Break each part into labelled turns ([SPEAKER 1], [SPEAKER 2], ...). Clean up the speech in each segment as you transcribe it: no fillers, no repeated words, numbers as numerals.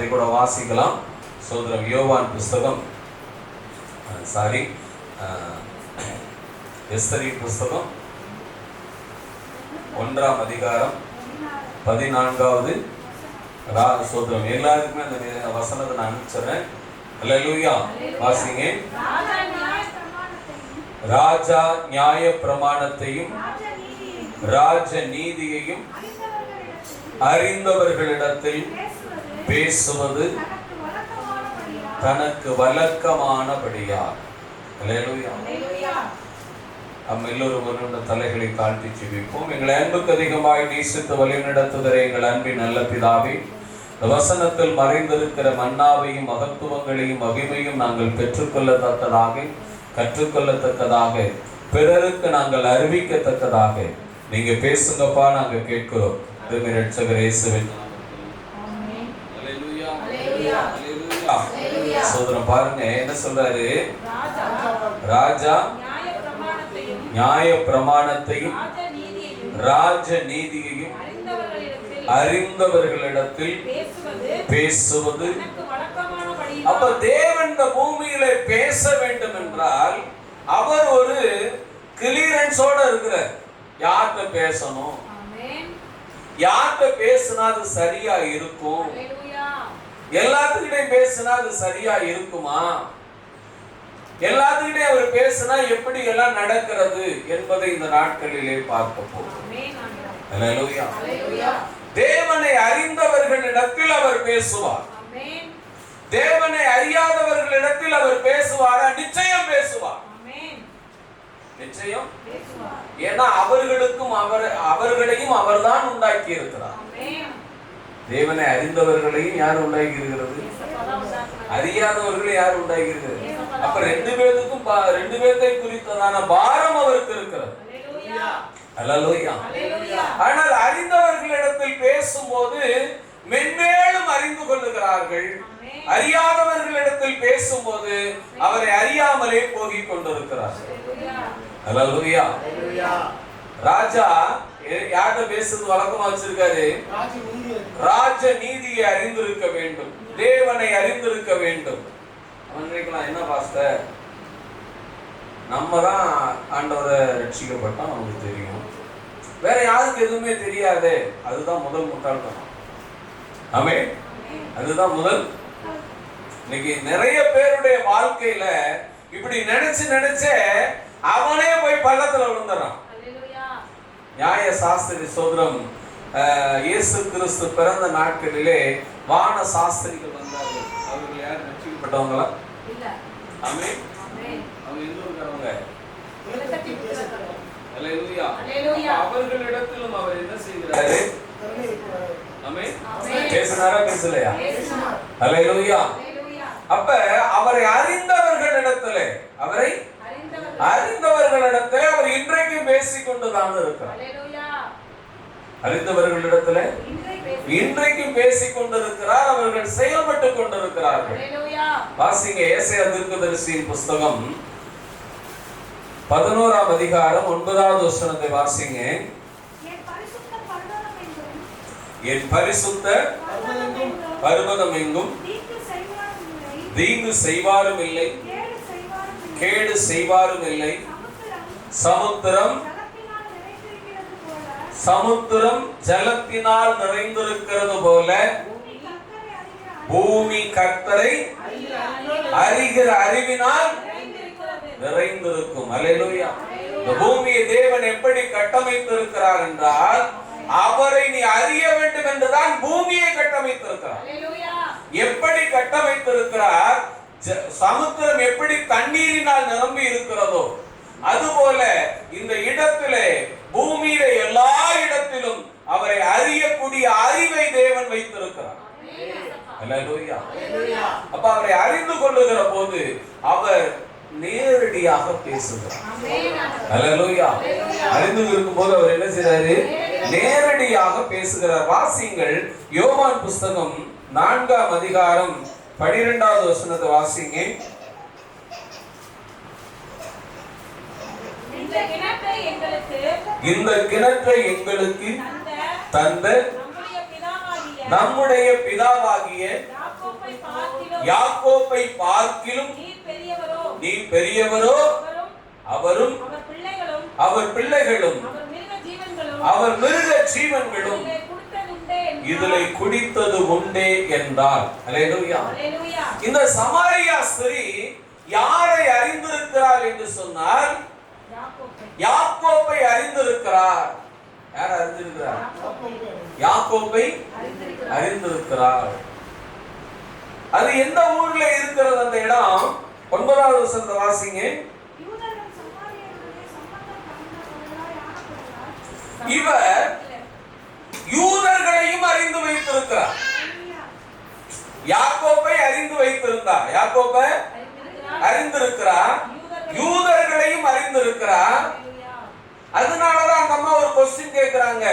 [SPEAKER 1] அதை கூட வாசிக்கலாம். சோதரம் யோவான் புஸ்தகம் எஸ்தரின் புஸ்தகம் 1ஆம் அதிகாரம் 14வது சோதரம். எல்லாருக்குமே அந்த வசனத்தை நான் அனுப்பிச்சிடுறேன். அல்லேலூயா. வாசிங்க. ராஜா நியாய பிரமாணத்தையும் ராஜ நீதியையும் அறிந்தவர்களிடத்தில் பேசுவது தனக்கு வழக்கமானபடியார். அல்லேலூயா. நம்ம எல்லோரும் ஒரு தலைகளை தாழ்த்தி ஜெபிப்போம். எங்களை அன்புக்கு அதிகமாய் நேசித்து வழிநடத்துகிற எங்கள் அன்பின் நல்ல பிதாவே, இந்த வசனத்தில் மறைந்திருக்கிற மன்னாவையும் மகத்துவங்களையும் மகிமையும் நாங்கள் பெற்றுக்கொள்ளத்தக்கதாக, கற்றுக்கொள்ளத்தக்கதாக, பிறருக்கு நாங்கள் அறிவிக்கத்தக்கதாக நீங்க பேசுங்கப்பா, நாங்க கேட்கிறோம். ரட்சகர் இயேசுவின் சோதரம் பாருங்க என்ன சொல்றாரு. ராஜா நியாய பிரமாணத்தையும் ராஜ நீதியையும் அறிந்தவர்களிடத்தில் பேசுவது. அப்ப தேவன் இந்த பூமியில பேச வேண்டும் என்றால் அவர் ஒரு கிளியரன்ஸோட இருக்கிறார். யார்கிட்ட பேசணும், யார்கிட்ட பேசினா அது சரியா இருக்கும், எல்லாத்துக்கிட்டையும் பேசினா அது சரியா இருக்குமா, எல்லாத்துக்கிட்டையும் அவர் பேசினா எப்படி எல்லாம் நடக்கிறது என்பதை இந்த நாட்களிலே பார்க்க போகிறோம். அல்லேலூயா. தேவனை அறிந்தவர்களிடத்தில் அவர் பேசுவார். தேவனை அறியாதவர்களிடத்தில் அவர் பேசுவாரா? நிச்சயம் பேசுவார். நிச்சயம். ஏன்னா அவர்களையும் அவர்தான் உண்டாக்கி இருக்கிறார். தேவனை அறிந்தவர்களையும் யார் உண்டாக்கி இருக்கிறது? அறியாதவர்களை யார் உண்டாக்கி இருக்கிறது? அப்ப ரெண்டு பேர்த்தை குறித்ததான பாரம் அவருக்கு இருக்கிறது. அல்லேலூயா. ஆனால் அறிந்தவர்களிடத்தில் பேசும்போது மென்மேலும் அறிந்து கொள்ளுகிறார்கள். அறியாதவர்களிடத்தில் பேசும்போது அவரை அறியாமலே போகிக் கொண்டிருக்கிறார்கள். அல்லேலூயா. ராஜா யார்கிட்ட பேசுறது வழக்கமா வச்சிருக்காரு? ராஜ நீதியை அறிந்திருக்க வேண்டும், தேவனை அறிந்திருக்க வேண்டும். அவன் நினைக்கலாம், என்ன பாஸ்டர் நம்ம தான் ஆண்டவரை ரட்சிக்கப்பட்டோம், நமக்கு தெரியும், வேற யாருக்கு எதுவுமே தெரியாது. அதுதான் முதல் முட்டாள்தனம். ஆமென். அதுதான் முதல். இன்னைக்கு நிறைய பேருடைய வாழ்க்கையில இப்படி நினைச்சு அவனே போய் பள்ளத்துல விழுந்துறான். நியாய சாஸ்திரி சோதரம் இயேசு கிறிஸ்து பிறந்த நாட்களிலே வான சாஸ்திரிகள் வந்தார்கள். அவர்கள் யார்? ரட்சிக்கப்பட்டவங்களா? ஆமென். அவங்க எங்க இருக்காங்க? அல்லேலூயா. அவர்களிடத்திலும் அவர் என்ன செய்கிறாரு? ஆமென். பேசினாரா பேசலையா? அல்லேலூயா. அப்ப அவரை அறிந்தவர்களிடத்திலே அவர் இன்றைக்கும் பேசிக் கொண்டுதான் இருக்கிறார். அறிந்தவர்களிடத்திலே இன்றைக்கும் பேசிக் கொண்டிருக்கிறார். அவர்கள் செயல்பட்டு கொண்டிருக்கிறார்கள். வாசிங்க ஏசாயா தீர்க்கதரிசியின் புஸ்தகம் 11ஆம் அதிகாரம் 9வது வசனத்தை வாசிங்க. என் பரிசுத்த பர்வதம் எங்கும் தீங்கு செய்வாரும் இல்லை, கேடு செய்வாரும் இல்லை. சமுத்திரம் ஜலத்தினால் நிறைந்திருக்கிறது போல பூமி கர்த்தரை அறிகிற அறிவினால் நிறைந்திருக்கும். அல்லேலூயா. இந்த பூமியை தேவன் எப்படி கட்டமைத்திருக்கிறார் என்றால் அவரை நீ அறிய வேண்டும் என்றுதான் பூமியை கட்டமைத்திருக்கிறார். எப்படி கட்டமைத்திருக்கிறார்? சமுத்திரம் எப்படி தண்ணீரினால் நிரம்பி இருக்கிறதோ அதுபோல இந்த இடத்திலே பூமியில எல்லா இடத்திலும் அவரை அறியக்கூடிய அறிவை தேவன் வைத்திருக்கிறார். அல்லேலூயா. அப்ப அவரை அறிந்து கொள்ளுகிற போது அவர் நேரடியாக பேசுகிறார். அல்லேலூயா. அறிந்து இருக்கும் போது அவர் என்ன செய்றாரு? நேரடியாக பேசுகிறார். வாசிங்கள் யோவான் புஸ்தகம் 4ஆம் அதிகாரம் 12வது வசனத்தை வாசிங்க. இந்த கிணற்றை எங்களுக்கு தந்த நம்முடைய பிதாவாகிய யாக்கோப்பை பார்க்கிலும் நீ பெரியவரோ, அவரும் அவர் பிள்ளைகளும் அவர் மிருக ஜீவன்களும் இதிலே குடித்தது உண்டே என்றார். அல்லேலூயா. இந்த சமாரியா ஸ்திரீ யாரை அறிந்திருக்கிறார் என்று சொன்னால் யாக்கோப்பை அறிந்திருக்கிறார். யார் அறிந்திருக்கிறார்? யாக்கோப்பை அறிந்திருக்கிறார். அது எந்த ஊர்ல இருக்கிறது அந்த இடம்? 9வது வசனத்தை வாசிங்க. இவர் யூதர்களையும் அறிந்து வைத்திருக்கிறார். யாக்கோப்பை அறிந்து வைத்திருந்தார். யாக்கோப்பை அறிந்திருக்கிறார், யூதர்களையும் அறிந்திருக்கிறார். அதனாலதான் அந்த அம்மா ஒரு கொஸ்டின் கேட்கிறாங்க,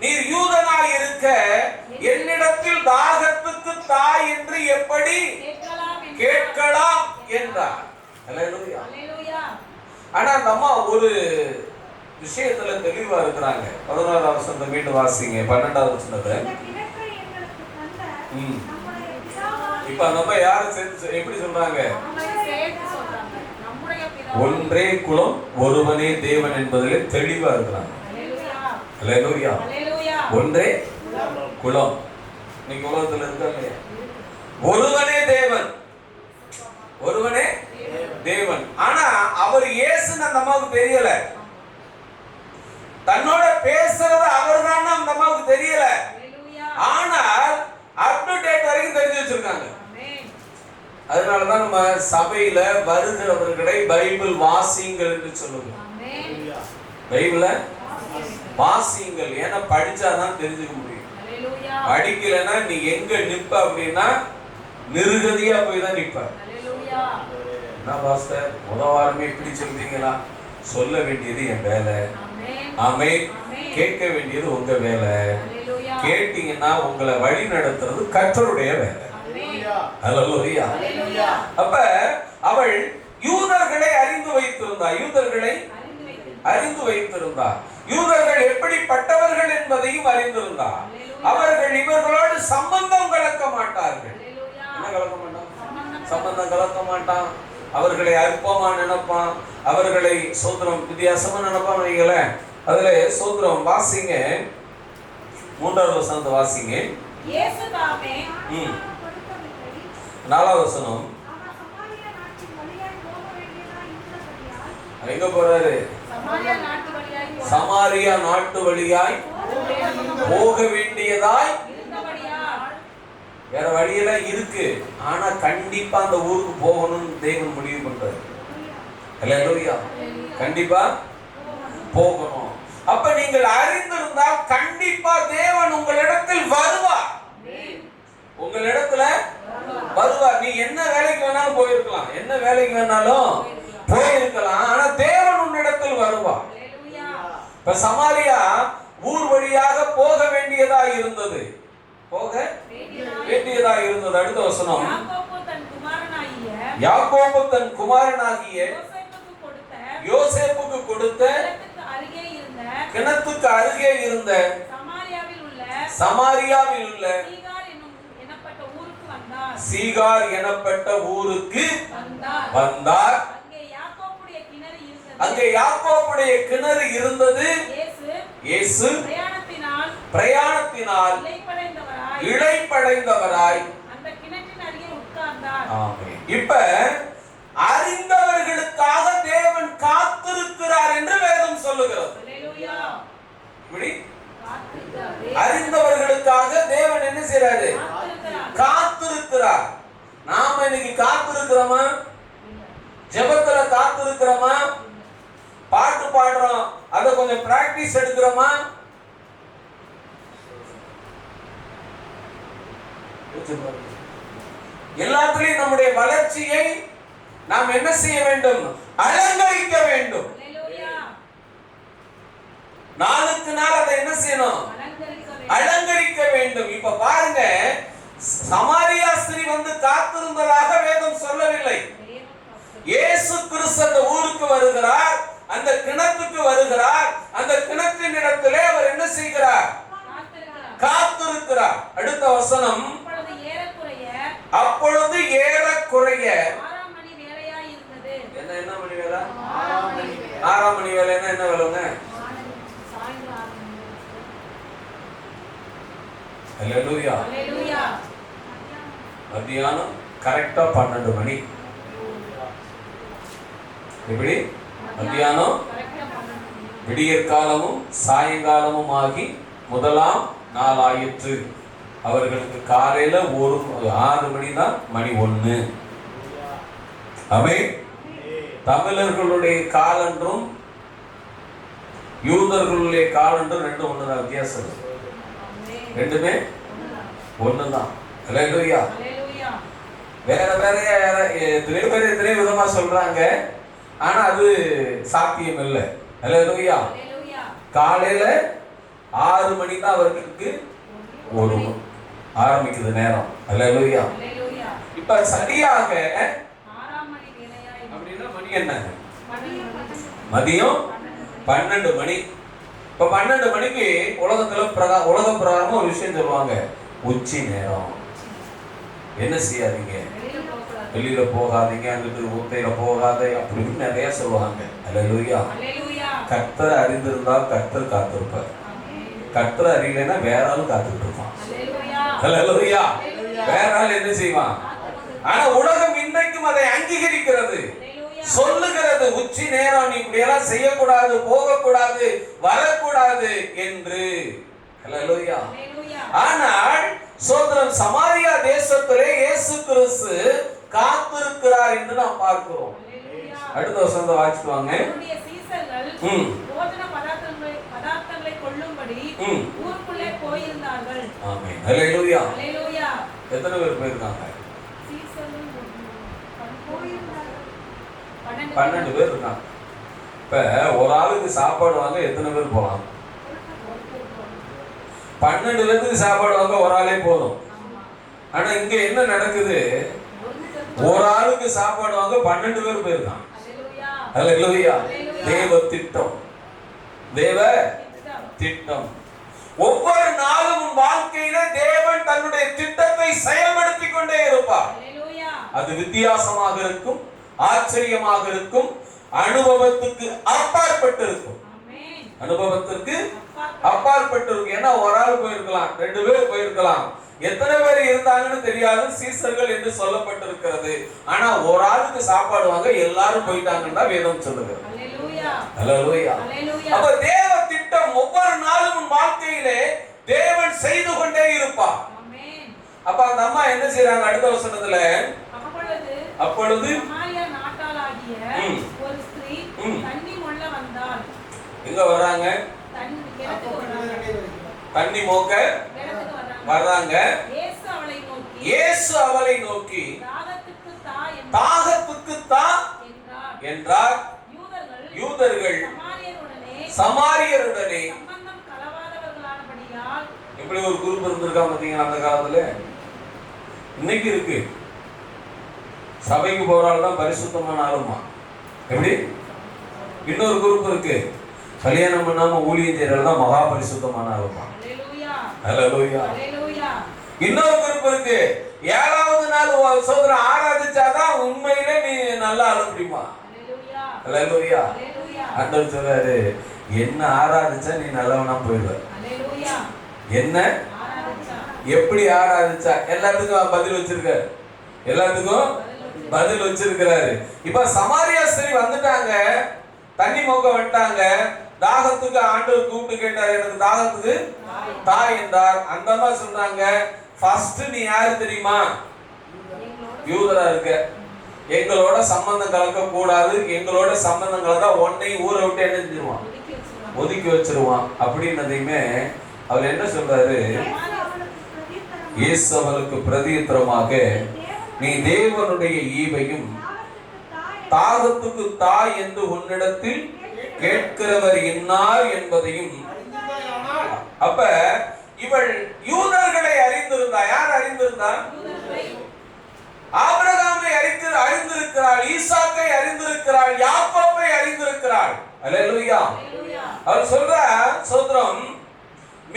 [SPEAKER 1] நீர் யூதனாய் இருக்க என்னிடத்தில் தாகத்துக்கு தாய் என்று எப்படி கேட்கலாம் என்றார். அல்லேலூயா. ஆனா அந்த அம்மா ஒரு விஷயத்துல தெளிவா இருக்கிறாங்க. 11வது வசனத்தை மீண்டும் வாசிங்க. 12வது வசனத்தை. இப்ப நம்ம யாரு எப்படி சொல்றாங்க? ஒன்றே குலம் ஒருவனே தேவன் என்பதிலே தெளிவா இருக்கிறாங்க. அல்லேலூயா. ஒன்றே குலம். இன்னைக்கு உலகத்துல இருக்கா இல்லையா? ஒருவனே தேவன், ஒருவனே தேவன். ஆனா அவர் இயேசுன்னு அந்த அம்மாவுக்கு தெரியல. தன்னோட பேசுறது அவர் தான் அந்த அம்மாவுக்கு தெரியல. ஆனால் அப் டு டேட் வரைக்கும் தெரிஞ்சு வச்சிருக்காங்க. அதனாலதான் நம்ம சபையில வருகிறவர்களை பைபிள் வாசியுங்கள் என்று சொல்லுங்க. பைபிள வாசியுங்கள். ஏன்னா படிச்சாதான் தெரிஞ்சுக்க முடியும். படிக்கலன்னா நீ எங்க நிப்ப அப்படின்னா நிருகதியா போய் தான் நிப்ப. என்ன பாஸ்டர் முதல் வாரமே இப்படி சொல்றீங்களா? சொல்ல வேண்டியது என் வேலை. ஆமென். கேட்க வேண்டியது உங்க வேலை. கேட்டீங்கன்னா உங்களை வழி நடத்துறது கர்த்தருடைய வேலை. அல்லேலூயா. அப்ப அவள் யூதர்களை அறிந்து வைத்திருந்தார். யூதர்களை அறிந்து வைத்திருந்தார். யூதர்கள் எப்படிப்பட்டவர்கள் என்பதையும் அறிந்திருந்தார். அவர்கள் இவர்களோடு சம்பந்தம் கலக்க மாட்டார்கள். என்ன கலக்க மாட்டான்? சம்பந்தம் கலக்க மாட்டான். அவர்களை அற்பமா நினைப்பான். அவர்களை சோதரம் வித்தியாசமா நினைப்பான். வைங்கள அதுல சோதரம் வாசிங்க. 3வது வசனத்தை வாசிங்க. 4வது வசனம். எங்க போறாரு? சமாரியா நாட்டு வழியாய் போக வேண்டியதாய். வேற வழியெல்லாம் இருக்கு, ஆனா கண்டிப்பா அந்த ஊருக்கு போகணும்னு தேவன் முடிவு பண்றாரு. அல்லேலூயா. கண்டிப்பா போகணும். அப்ப நீங்கள் அறிந்திருந்தால் கண்டிப்பா தேவன் உங்களிடத்தில் வருவார். உங்களிடத்துல வருவார். நீ என்ன வேலைக்கு வேணாலும் போயிருக்கலாம், என்ன வேலைக்கு வேணாலும் போயிருக்கலாம், ஆனா தேவன் உன்னிடத்தில் வருவார். இப்ப சமாரியா ஊர் வழியாக போக வேண்டியதா இருந்தது. போக வேண்டியதா இருந்தது. அடுத்த வசனம். யாக்கோபு தன் குமாரனாகிய யோசேப்புக்கு கொடுத்த கிணத்துக்கு அருகே இருந்த சமாரியாவில் உள்ள சீகார் எனப்பட்ட ஊருக்கு வந்தார். அங்கே யாக்கோபுடைய கிணறு இருந்தது. இயேசு பிரயாணத்தினால் இளைப்படைந்தவராய் இப்ப அறிந்தவர்களுக்காக தேவன் காத்திருக்கிறார் என்று வேதம் சொல்லுகிறது. அறிந்தவர்களுக்காக தேவன் என்ன செய்றாரு? காத்திருக்கிறார். நாம இன்னைக்கு காத்திருக்கிறோமா? ஜெபத்துல காத்திருக்கிறோமா? பாட்டு பாடுறோம், அத கொஞ்சம் பிராக்டிஸ் எடுக்கிறோமா? எல்லாத்திலையும் நம்முடைய வளர்ச்சியை நாம் என்ன செய்ய வேண்டும்? அலங்கரிக்க வேண்டும். நாளுக்கு நாள் அதை என்ன செய்யணும்? அலங்கரிக்க வேண்டும். இப்ப பாருங்க, சமாரியா ஸ்திரீ வந்து காத்திருந்ததாக வேதம் சொல்லவில்லை. இயேசு கிறிஸ்து அந்த ஊருக்கு வருகிறார், அந்த கிணத்துக்கு வருகிறார். அந்த கிணற்றின் இடத்திலே அவர் என்ன செய்கிறார்? காத்திருக்கிறார். அடுத்த வசனம், அப்பொழுது ஏறக்குறைய என்ன மணி வேலை? 6 மணி வேலைன்னா என்ன வேலைங்க? ஹல்லேலூயா. மத்தியானம் கரெக்டா 12 மணி. எப்படி? மத்தியானம் விடியற் காலமும் சாயங்காலமும் ஆகி முதலாம் நாள் ஆயிற்று. அவர்களுக்கு காலையில 6 மணி தான், மணி 1. ஆமென். தமிழர்களுடைய காலன்றும் யூதர்களுடைய காலன்றும் ரெண்டும் ஒண்ணுதான். வித்தியாசம் ரெண்டுமே ஒண்ணுதான். ஹல்லேலூயா. வேற வேற எத்தனை விதமா சொல்றாங்க, ஆனா அது சாத்தியம் இல்லை. ஹல்லேலூயா. காலையில 6 மணி தான் அவர்களுக்கு ஆரம்பிக்குது நேரம். ஹல்லேலூயா. இப்ப சரியாக அப்படின்னா மணி என்ன? மதியம் 12 மணி. இப்ப 12 மணிக்கு உலக பிரகாரமா ஒரு விஷயம் சொல்லுவாங்க, உச்சி நேரம். என்ன செய்யாதீங்க, வெளியில போகாதீங்க, அங்கிட்டு ஊத்தையில போகாத, அப்படின்னு நிறைய சொல்லுவாங்க. ஹல்லேலூயா. கர்த்தர் அறிந்திருந்தால் கர்த்தர் காத்திருப்பார். கர்த்தர் அறியலைன்னா வேற ஆளும் காத்துட்டு இருப்பான். ஹல்லேலூயா. வேற ஆள் என்ன செய்வான்? ஆனா உலகம் இன்றைக்கும் அதை அங்கீகரிக்கிறது, சொல்லுகிறது, உச்சி நேரம், நீ இப்படி எல்லாம் செய்யக்கூடாது, போகக்கூடாது, வரக்கூடாது என்று. ஹல்லேலூயா. ஆனால் சோதரன் சமாரியா தேசத்திலே இயேசு கிறிஸ்து காத்திருக்கிறார் என்று நாம் பார்க்கிறோம். அடுத்த வசனத்தை வாசிக்குவாங்க. ஆமென். ஹல்லேலூயா. எத்தனை பேர் போயிருக்காங்க? 12 பேர் இருக்காங்க. இப்ப ஒரு ஆளுக்கு சாப்பாடு வாங்க எத்தனை பேர் போலாம்? 12 பேருக்கு சாப்பாடு வாங்க ஒரு ஆளே போதும். ஆனா இங்க என்ன நடக்குது? ஒரு ஆளுக்கு சாப்பாடு வாங்க 12 பேர் போயிருக்காங்க. ஹல்லேலூயா. தேவ திட்டம், தேவ திட்டம். ஒவ்வொரு நாளும் வாழ்க்கையில தேவன் தன்னுடைய திட்டத்தை செயல்படுத்திக் கொண்டே இருப்பார். அது வித்தியாசமாக இருக்கும், ஆச்சரியமாக இருக்கும், அனுபவத்துக்கு அப்பாற்பட்டு இருக்கும். அனுபவத்திற்கு அப்பாற்பட்டு இருக்கும். ஏன்னா ஒரு ஆள் போயிருக்கலாம், 2 பேர் போயிருக்கலாம், எத்தனை பேர் இருந்தாங்கன்னு தெரியாது, சீசர்கள் என்று சொல்லப்பட்டிருக்கிறது. ஆனா ஒரு ஆளுக்கு சாப்பாடு வாங்க எல்லாரும் போயிட்டாங்கன்னா வேதம் சொல்லுகிறது. ஹல்லேலூயா. அப்ப தேவ திட்டம் ஒவ்வொரு நாளும் வாழ்க்கையிலே தேவன் செய்து கொண்டே இருப்பார். அப்ப அந்த அம்மா என்ன செய்றாங்க? அடுத்த வசனத்துல, அப்பொழுது ஒரு ஸ்திரீ தண்ணி மொள்ள வந்தாள். எங்க வர்றாங்க? தண்ணி மோக்க வர்றாங்க. இயேசு அவளை நோக்கி தாகத்துக்கு தா என்றார். யூதர்கள் சமாரியருடனே இப்படி ஒரு குரூப் இருந்திருக்கா பாத்தீங்கன்னா அந்த காலத்துல. இன்னைக்கு இருக்கு. சபைக்கு போறாள் தான் பரிசுத்தமான ஆளுமா. எப்படி? இன்னொரு குரூப் இருக்கு, கல்யாணம் பண்ணாம ஊழியம் செய்யறது தான் மகா பரிசுத்தமான ஆளுமா. ஹல்லேலூயா. இன்னொரு குரூப் இருக்கு, 7வது நாள் சோதரன் ஆராதிச்சாதான் உண்மையிலே நீ நல்லா ஆள முடியுமா. ஹல்லேலூயா. ஆண்டவர் சொல்றாரு, என்ன ஆராதிச்சா நீ நல்லவனா போயிடுவ. என்ன எப்படி ஆராதிச்சா? எல்லாத்துக்கும் பதில் வச்சிருக்காரு, எல்லாத்துக்கும் பதில் வச்சிருக்கிறாரு. இப்ப சமாரியா ஸ்திரீ வந்துட்டாங்க, தண்ணி மோக்க வந்துட்டாங்க. தாகத்துக்கு ஆண்டவர் கூப்பிட்டு கேட்டார், எனக்கு தாகத்துக்கு தாய் என்றார். அந்த மாதிரி சொன்னாங்க, ஃபர்ஸ்ட் நீ யாரு தெரியுமா? யூதரா இருக்க, எங்களோட சம்பந்தம் கலக்க கூடாது, எங்களோட சம்பந்தம் கலந்தா உன்னை ஊரை விட்டு என்ன செஞ்சிருவான்? ஒதுக்கி வச்சிருவான். அப்படின்னதையுமே அவர் என்ன சொல்றாரு? இயேசு அவளுக்கு பிரதியுத்தரமாக, நீ தேவனுடைய ஈவையும் தாகத்துக்கு தாய் என்று உன்னிடத்தில் கேட்கிறவர் இன்னார் என்பதையும். அப்ப இவள் யூதர்களை அறிந்திருந்தா. யார் அறிந்திருந்தா? ஆபிரகாமை அறிந்திருக்கிறாள், ஈசாக்கை அறிந்திருக்கிறாள், யாக்கோபை அறிந்திருக்கிறாள். அல்லேலூயா. அவர் சொல்ற சோதரம்,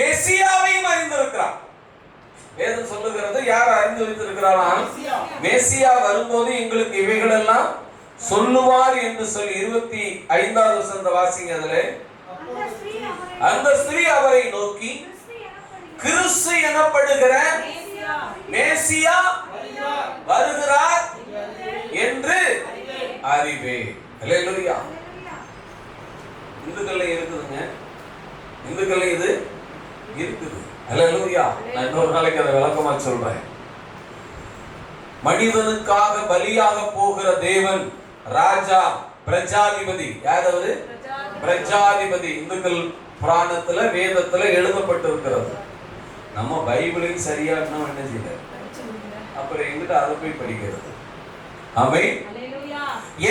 [SPEAKER 1] மெசியாவையும் அறிந்திருக்கிறார். வேதம் சொல்லுகிறது யார் அறிந்து வைத்திருக்கிறாராம்? மெசியா வரும்போது எங்களுக்கு இவைகள் எல்லாம் சொல்லுவார் என்று சொல்லி 25வது வசனத்தை வாசிங்க. அதுல அந்த ஸ்திரீ அவரை நோக்கி, கிறிஸ்து எனப்படுகிற மேசியா வருகிறார் என்று அறிவே. அல்லேலூயா. இந்துக்கள்ல இருக்குதுங்க, இந்துக்கள்ல இது இருக்குது. அல்லேலூயா. நான் இன்னொரு நாளைக்கு அதை விளக்கமா சொல்றேன். மனிதனுக்காக பலியாக போகிற தேவன் ராஜா, பிரஜாதிபதி. யார் அவரு? பிரஜாதிபதி. இந்துக்கள் புராணத்துல வேதத்துல எழுதப்பட்டிருக்கிறது. நம்ம பைபிளையும் சரியா என்ன செய்யல, அப்புறம் எங்கிட்ட அதை போய் படிக்கிறது. ஆமென்.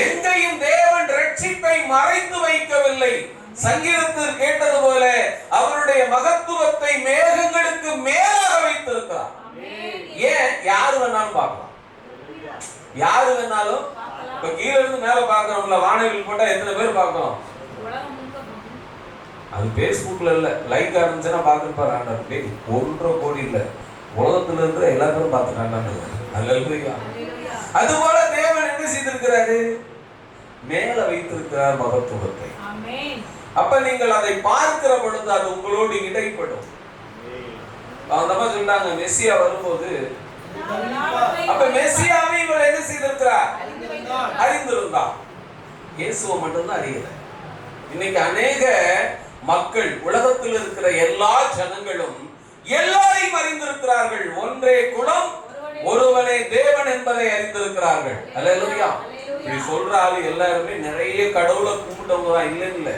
[SPEAKER 1] எங்கேயும் தேவன் ரட்சிப்பை மறைத்து வைக்கவில்லை. சங்கீதத்தில் கேட்டது போல அவருடைய மகத்துவத்தை மேகங்களுக்கு மேலாக வைத்திருக்கிறார். ஏன்? யாரு வேணாலும் பார்க்கலாம், யாரு வேணாலும். இப்ப கீழே இருந்து மேல பார்க்கணும்ல, வானவில் போட்டா எத்தனை பேர் பார்க்கணும்? அது பேஸ்புக்ல இல்ல, லைக் ஆரம்பிச்சுன்னா பார்த்துருப்பாரு ஆண்டவர். 1.5 கோடி இல்ல, உலகத்துல இருக்கிற எல்லா பேரும் பார்த்துட்டாங்க. அல்லேலூயா. அதுபோல தேவன் என்ன செய்திருக்கிறாரு? மேல வைத்திருக்கிறார் மகத்துவத்தை. அப்ப நீங்கள் அதை பார்க்கிற பொழுது அது உங்களோடு இடைப்படும். அவங்க சொன்னாங்க மெசியா வரும்போது, அப்ப மெசியாவை இவர் என்ன செய்திருக்கிறார்? அறிந்திருந்தார். இயேசுவை மட்டும்தான் அறியல. இன்னைக்கு அநேக மக்கள், உலகத்தில் இருக்கிற எல்லா ஜனங்களும் எல்லாரையும் அறிந்திருக்கிறார்கள். ஒன்றே குலம், ஒருவனே தேவன் என்பதை அறிந்திருக்கிறார்கள். அல்லேலூயா. இப்படி சொல்றாரு. எல்லாருமே நிறைய கடவுளை கும்பிட்டவங்க தான், இல்லைன்னு.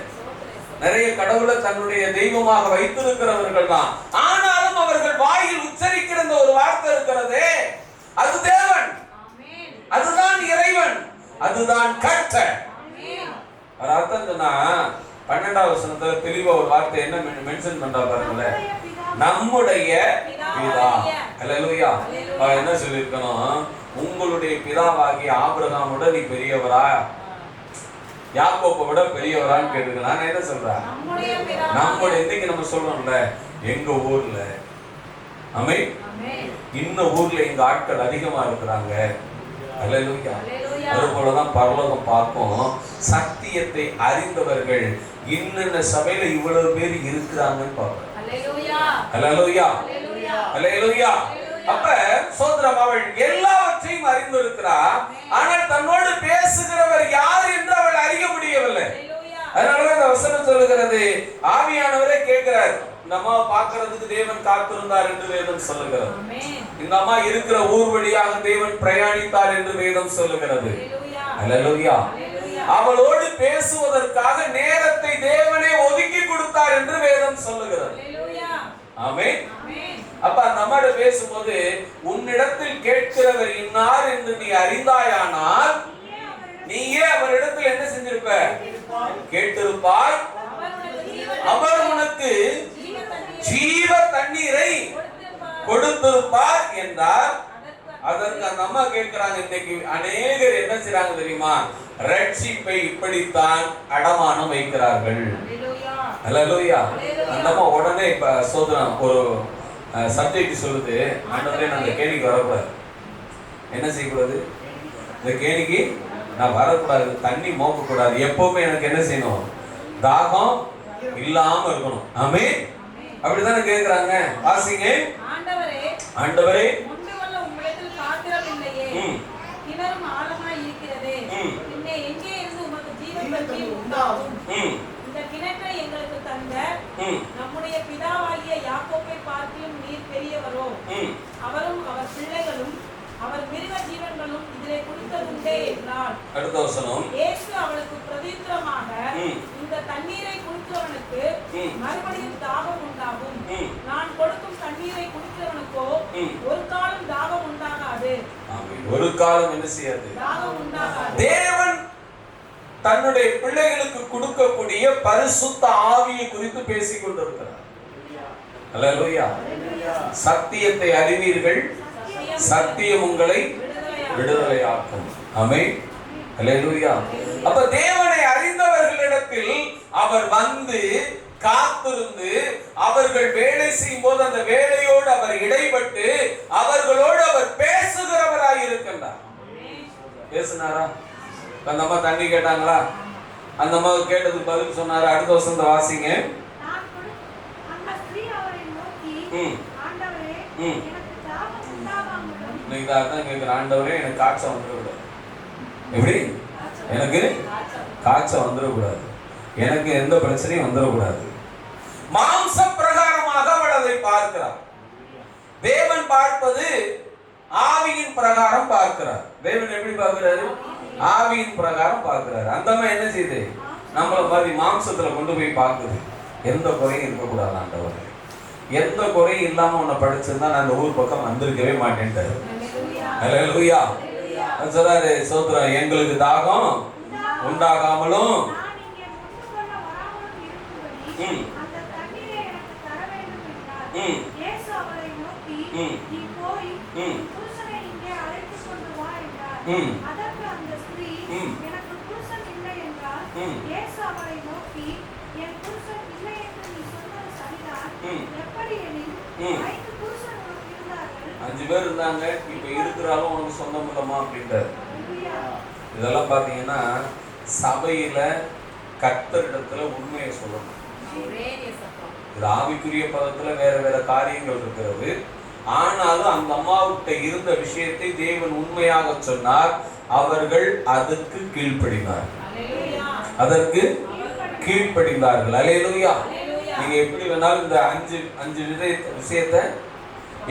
[SPEAKER 1] நிறைய கடவுளை தன்னுடைய தெய்வமாக வைத்திருக்கிறவர்கள் தான். ஆனாலும் அவர்கள் வாயில் உச்சரிக்கிற ஒரு வார்த்தை இருக்கிறதே, அது தேவன், அதுதான் இறைவன், அதுதான் கர்த்தர். அர்த்தம் சொன்னா 12வது வசனத்துல தெளிவா ஒரு வார்த்தை என்ன மென்ஷன் பண்றா பாருங்களேன், நம்முடைய பிதா. அல்லேலூயா. என்ன சொல்லிருக்கணும்? உங்களுடைய பிதாவாகிய ஆபிரகாமோட நீ பெரியவரா, யாக்கோபை விட பெரியவரான்னு கேட்டுருக்க. நான் என்ன சொல்றேன்? நம்முடைய. இன்னைக்கு நம்ம சொல்றோம்ல, எங்க ஊர்ல இன்னும் ஊர்ல எங்க ஆட்கள் அதிகமா இருக்கிறாங்க. அல்லேலூயா. அது போலதான் பரலோகம் பார்க்கும். சத்தியத்தை அறிந்தவர்கள் இன்னென்ன சபையில இவ்வளவு பேர் இருக்கிறாங்கன்னு பார்ப்போம். அல்லேலூயா. அல்லேலூயா. அப்ப சோதரம் அவள் எல்லாவற்றையும் அறிந்திருக்கிறார். ஆனால் தன்னோடு பேசுகிறவர் யார் என்று அவள் அறிய முடியவில்லை. அதனாலதான் இந்த வசனம் சொல்லுகிறது, ஆவியானவரே கேட்கிறார். இந்த அம்மா பார்க்கிறதுக்கு தேவன் காத்திருந்தார் என்று வேதம் சொல்லுகிறது. இந்த அம்மா இருக்கிற ஊர் வழியாக தேவன் பிரயாணித்தார் என்று வேதம் சொல்லுகிறது. அல்லேலூயா. அவளோடு பேசுவதற்காக நேரத்தை தேவனே ஒதுக்கி கொடுத்தார் என்று வேதம் சொல்லுகிறது. ஆமென். அப்ப அந்த அம்மாட பேசும்போது, உன்னிடத்தில் கேட்கிறவர் இன்னார் என்று நீ அறிந்தாயானால் நீயே அவரிடத்தில் என்ன செஞ்சிருப்ப? கேட்டிருப்பாய். அவர் உனக்கு ஜீவ தண்ணீரை கொடுத்திருப்பார் என்றார். அதற்கு அந்த அம்மா கேட்கிறாங்க. இன்னைக்கு அநேகர் என்ன செய்றாங்க தெரியுமா? ரட்சிப்பை இப்படித்தான் அடமானம் வைக்கிறார்கள். அல்லேலூயா. அந்த அம்மா உடனே இப்ப சோதனம் ஒரு சப்ஜெக்ட் சொல்லுது, ஆண்டவரே நான் இந்த கேணிக்கு வரக்கூடாது. என்ன செய்யக்கூடாது? இந்த கேணிக்கு நான் வரக்கூடாது, தண்ணி மோக்க கூடாது. எப்பவுமே எனக்கு என்ன செய்யணும்? தாகம் இல்லாம இருக்கணும். ஆமென். அப்படிதானே கேக்குறாங்க. வாசிங்க. ஆண்டவரே
[SPEAKER 2] உம்மிடத்தில் காத்திரமில்லையே, கிணறும் ஆழமாய் இருக்கிறதே, பின்னே எங்கே இருந்து உமக்கு ஜீவன் பற்றி உண்டாகும்? இந்த கிணற்றை எங்களுக்கு தந்த நம்முடைய பிதாவாகிய யாக்கோபை பார்க்கிலும் நீர் பெரியவரோ? அவரும் அவர் பிள்ளைகளும் அவர் மிருக ஜீவன்களும் இதிலே குடித்ததுண்டே என்றார்.
[SPEAKER 1] அடுத்த வசனம்.
[SPEAKER 2] இயேசு அவளுக்கு பிரதியுத்தரமாக, இந்த தண்ணீரை குடிக்கிறவனுக்கு மறுபடியும் தாகம் உண்டாகும். நான் கொடுக்கும் தண்ணீரை குடிக்கிறவனுக்கோ ஒரு காலம் தாகம் உண்டாகாது.
[SPEAKER 1] ஒரு காலம் என்ன செய்யாது?
[SPEAKER 2] தாகம் உண்டாகாது.
[SPEAKER 1] தேவன் தன்னுடைய பிள்ளைகளுக்கு கொடுக்கக்கூடிய பரிசுத்த ஆவியை குறித்து பேசிக் கொண்டிருக்கிறார். அல்லேலூயா. சத்தியத்தை அறிவீர்கள், சத்தியம் உங்களை விடுதலையாக்கும். ஆமென். அல்லேலூயா. அப்ப தேவனை அறிந்தவர்களிடத்தில் அவர் வந்து காத்திருந்து அவர்கள் வேலை செய்யும் போது அந்த வேலையோடு அவர் இடைப்பட்டு அவர்களோடு அவர் பேசுகிறவராய் இருக்கின்றார். பேசினாரா? அந்த அம்மா தண்ணி கேட்டாங்களா? அந்த அம்மா கேட்டதுக்கு பதில் சொன்னாரா? அடுத்த வருஷம் வாசிங்க. இன்னைக்கு தான் கேட்கிற, ஆண்டவரே எனக்கு காய்ச்சல் வந்துடக்கூடாது. எப்படி? எனக்கு காய்ச்சல் வந்துடக்கூடாது, எனக்கு எந்த பிரச்சனையும் வந்துடக்கூடாது. மாம்ச பிரகாரமாக அவள் அதை பார்க்கிறார். தேவன் பார்ப்பது ஆவியின் பிரகாரம் பார்க்கிறார். தேவன் எப்படி பார்க்கிறாரு? ஆவியின் பிரகாரம் பார்க்கிறாரு. அந்த அம்மா என்ன செய்யுது? நம்மள மாதிரி மாம்சத்துல கொண்டு போய் பார்க்குது. எந்த குறையும் இருக்கக்கூடாது ஆண்டவர், எந்த குறையும் இல்லாம உன்னை படிச்சிருந்தா நான் அந்த ஊர் பக்கம் வந்திருக்கவே மாட்டேன்ட்டாரு. அல்லேலூயா. சொல்றாரு, சோத்ரம், எங்களுக்கு தாகம் உண்டாகாமலும் அஞ்சு பேர் இருந்தாங்க, இப்ப இருக்கிறாலும் உனக்கு சொந்தம் இல்லமா அப்படின்றாரு. இதெல்லாம் பாத்தீங்கன்னா சபையில கர்த்தரிடத்துல உண்மையை சொல்லணும். இது ஆவிக்குரிய பதத்துல வேற வேற காரியங்கள் இருக்கிறது. ஆனாலும் அந்த அம்மாவுட்ட இருந்த விஷயத்தை தேவன் உண்மையாக சொன்னார். அவர்கள் அதற்கு கீழ்ப்படினார், அதற்கு கீழ்ப்படிந்தார்கள். அல்லேலூயா. நீங்க எப்படி வேணாலும் இந்த அஞ்சு விஷயத்தை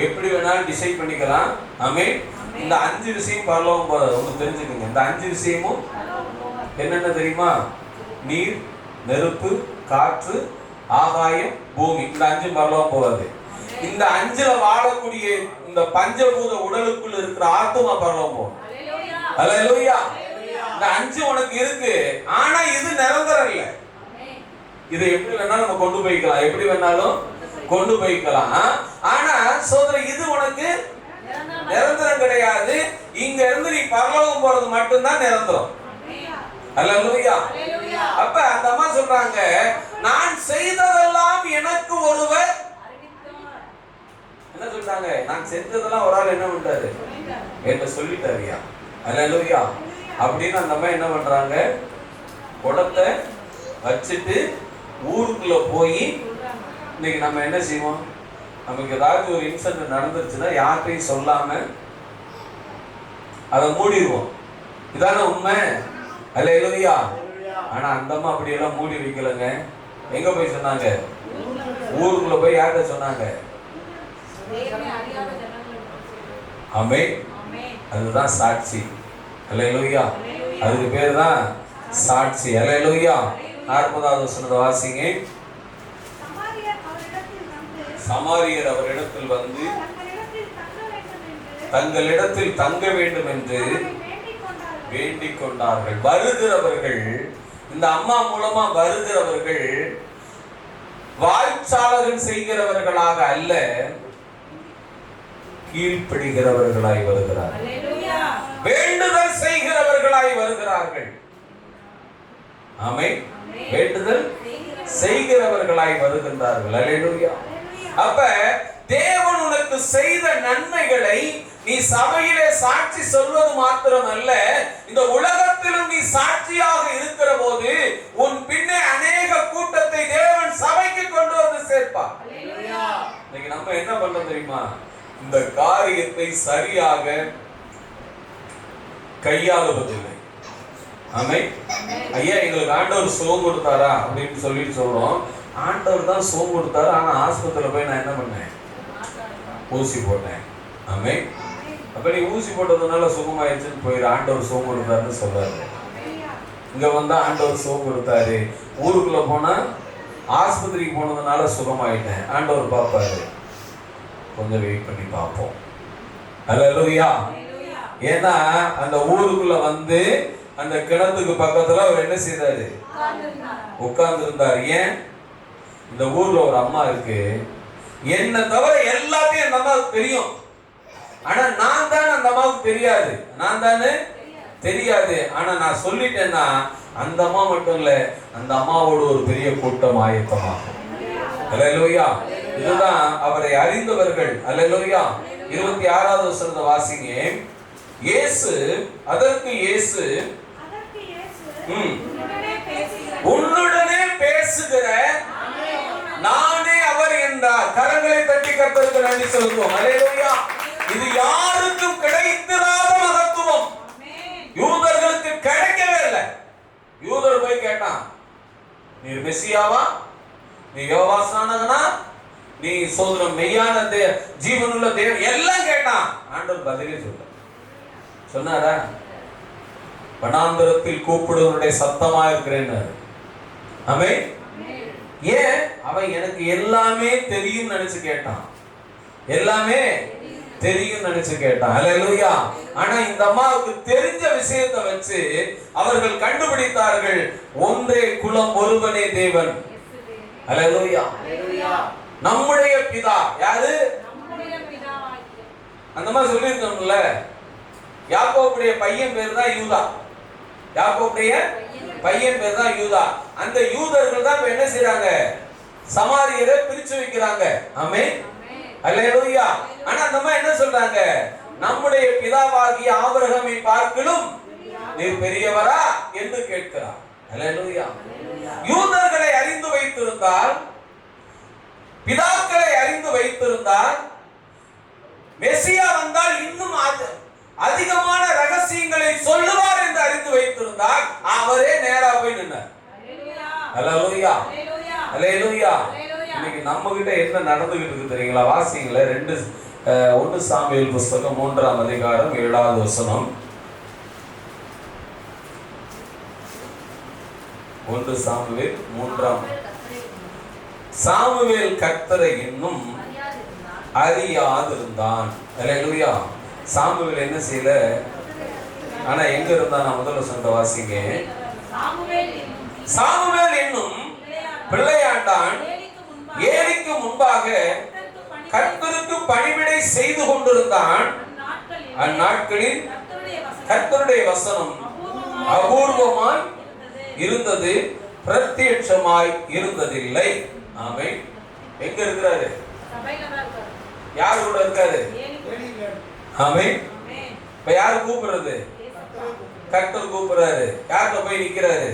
[SPEAKER 1] எப்படி வேணாலும் டிசைட் பண்ணிக்கலாம். ஆமென். இந்த 5 விஷயம் பரலோகம் போறது உங்களுக்கு தெரிஞ்சுக்கங்க. இந்த 5 விஷயமும் என்னென்ன தெரியுமா? நீர், நெருப்பு, காற்று, ஆகாயம், பூமி. இந்த 5 பரலோகம் போகாது. இந்த 5ல வாழக்கூடிய இந்த பஞ்சபூத உடலுக்குள்ள இருக்கிற ஆத்துமா பரலோகம் போகும். அல்லேலூயா. இந்த 5 உனக்கு இருக்கு, ஆனா இது நிரந்தரம் இல்லை. இதை எப்படி வேணாலும் நம்ம கொண்டு போய்க்கலாம், எப்படி வேணாலும் கொண்டு போய்க்கலாம். ஆனா சோதர, இது உனக்கு நிரந்தரம் கிடையாது. இங்க இருந்து நீ பரலோகம் போறது மட்டும்தான் நிரந்தரம். அல்லேலூயா. அப்ப அந்த அம்மா சொல்றாங்க, நான் செய்ததெல்லாம் எனக்கு ஒருவர் என்ன சொல்றாங்க? நான் செஞ்சதெல்லாம் ஒரு ஆள் என்ன பண்றாரு? என்ன சொல்லிட்டாரியா? அல்லேலூயா. அப்படின்னு அந்த அம்மா என்ன பண்றாங்க? குடத்தை வச்சுட்டு ஊருக்குள்ள போய், இன்னைக்கு நம்ம என்ன செய்வோம்? நமக்கு ஏதாவது ஒரு இன்சிடென்ட் நடந்துருச்சுன்னா யார்கிட்டையும் சொல்லாம அதை மூடிடுவோம். இதான உண்மை. அல்லேலூயா. ஆனா அந்த அம்மா அப்படியெல்லாம் மூடி வைக்கலங்க. எங்க போய் சொன்னாங்க? ஊருக்குள்ள போய் யார்கிட்ட சொன்னாங்க? ஆமென். அதுதான் சாட்சி. அல்லேலூயா. அதுக்கு பேர் தான் சாட்சி. அல்லேலூயா. 40வது வசனத்தை வாசிங்க. சமாரியர் அவரிடத்தில் வந்து தங்களிடத்தில் தங்க வேண்டும் என்று வேண்டிக் கொண்டார்கள். வருகிறவர்கள், இந்த அம்மா மூலமா வருகிறவர்கள் வாய்ச்சாளர்கள் செய்கிறவர்களாக அல்ல, கீழ்ப்படுகிறவர்களாய் வருகிறார்கள். வேண்டுதல் செய்கிறவர்களாய் வருகிறார்கள். ஆமென். வேண்டுதல் செய்கிறவர்களாய் வருகின்றார்கள். அல்லேலூயா. அப்ப தேவன் உனக்கு செய்த நன்மைகளை நீ சபையிலே சாட்சி சொல்வது மாத்திரமல்ல, இந்த உலகத்திலும் நீ சாட்சியாக இருக்கிற போது உன் பின்னே அநேக கூட்டத்தை தேவன் சபைக்கு கொண்டு வந்து சேர்ப்பார். இன்னைக்கு நம்ம என்ன பண்றோம் தெரியுமா? இந்த காரியத்தை சரியாக கையாளுவதில்லை. ஆமென். ஐயா, எங்களுக்கு ஆண்டவர் சுகம் கொடுத்தாரா அப்படின்னு சொல்லிட்டு சொல்றோம். ஆண்டவர் தான் சுகம் கொடுத்தாரு, ஆனா ஆஸ்பத்திரியில போய் நான் என்ன பண்ணேன்? ஊசி போட்டேன். ஆமென். அப்ப நீ ஊசி போட்டதுனால சுகமாயிடுச்சுன்னு போயிரு. ஆண்டவர் சுகம் கொடுத்தாருன்னு சொல்றாரு. இங்க வந்தா ஆண்டவர் சுகம் கொடுத்தாரு, ஊருக்குள்ள போனா ஆஸ்பத்திரிக்கு போனதுனால சுகமாயிட்டேன். ஆண்டவர் பார்ப்பாரு, கொஞ்சம் வெயிட் பண்ணி பார்ப்போம். அல்லேலூயா. ஏன்னா அந்த ஊருக்குள்ள வந்து அந்த கிணத்துக்கு பக்கத்துல அவர் என்ன செய்தாரு? உட்கார்ந்து இருந்தார். ஏன்? இந்த ஊர்ல ஒரு அம்மா இருக்கு, என்ன தவிர எல்லாத்தையும் அந்த அம்மாவுக்கு தெரியும். ஆனா நான் தானே அந்த அம்மாவுக்கு தெரியாது. நான் தானே தெரியாது. ஆனா நான் சொல்லிட்டேன்னா அந்த அம்மா மட்டும் இல்ல, அந்த அம்மாவோட ஒரு பெரிய கூட்டம் ஆயத்தமாகும். அல்லேலூயா. இதுதான் அவரை அறிந்தவர்கள். அல்லேலூயா. 26வது வசனத்தை வாசிங்க. அதற்கு இயேசு உன்னுடனே பேசுகிற நானே அவர் என்றார். கரங்களை தட்டி கர்த்தருக்கு நன்றி செலுத்துவோம். அல்லேலூயா. இது யாருக்கும் கிடைத்திராத மகத்துவம். யூதர்களுக்கு கிடைக்கவே இல்லை. யூதர் போய் கேட்டான், நீ மெசியாவா, நீ யோவாசானகனா, நீ சோதரம் மெய்யான ஜீவனுள்ள தேவன் எல்லாம் கேட்டான். ஆண்டவர் பதிலே சொன்னாரா? வனாந்தரத்தில் கூப்பிடுவனுடைய சத்தமா இருக்கிறேன். ஆமென். ஏன்? அவன் எனக்கு எல்லாமே தெரியும் நினைச்சு கேட்டான். எல்லாமே தெரியும் நினைச்சு கேட்டான். அல்லேலூயா. ஆனா இந்த அம்மாவுக்கு தெரிஞ்ச விஷயத்தை வச்சு அவர்கள் கண்டுபிடித்தார்கள், ஒன்றே குலம் ஒருவனே தேவன். அல்லேலூயா. நம்முடைய பிதா யாரு? அந்த மாதிரி சொல்லியிருக்கோம்ல. யாக்கோபுடைய பையன் பேர் தான் யூதா. யாக்கோபுடைய பையன் பேர் தான் யூதா. அந்த யூதர்கள் தான் என்ன செய்றாங்க? சமாரியரை பிரிச்சு வைக்கிறாங்க. ஆமென். அல்லேலூயா. ஆனா அந்த அம்மா என்ன சொல்றாங்க? நம்முடைய பிதாவாகிய ஆபிரகாமை பார்க்கிலும் நீர் பெரியவரா என்று கேட்கிறார். அல்லேலூயா. யூதர்களை அறிந்து வைத்திருந்தால், பிதாக்களை அறிந்து வைத்திருந்தால், மெசியா வந்தால் இன்னும் அதிகமான ரகசியங்களை சொல்லுவார் என்று அறிந்து வைத்திருந்தால் அவரே நேரா போய் நின்றார். அல்லேலூயா. அல்லேலூயா. இன்னைக்கு நம்ம கிட்ட என்ன நடந்துகிட்டு இருக்கு தெரியுங்களா? வாசிங்களே. 1 சாமுவேல் புஸ்தகம் 3ஆம் அதிகாரம் 7வது வசனம். 1 சாமுவேல் 3ஆம். சாமுவேல் கர்த்தரை இன்னும் அறியாதிருந்தான். அல்லேலூயா. சாமுவேல் என்ன செய்யல? ஆனா எங்க இருந்தான்? முதல்ல சொந்த வாசிங்க. சாமுவேல் என்னும் பிள்ளையாண்டான் ஏலிக்கு முன்பாக கர்த்தருக்கு பணிவிடை செய்து கொண்டிருந்தான். அந்நாட்களில் கர்த்தருடைய வசனம் அபூர்வமாய் இருந்தது, பிரத்யட்சமாய் இருந்ததில்லை. ஆமென். எங்க இருக்கிறாரு? யாரு கூட இருக்காரு? ஆமென். இப்ப யாரு கூப்பிடுறது? கர்த்தர் கூப்பிடுறாரு. யார்கிட்ட போய் நிக்கிறாரு?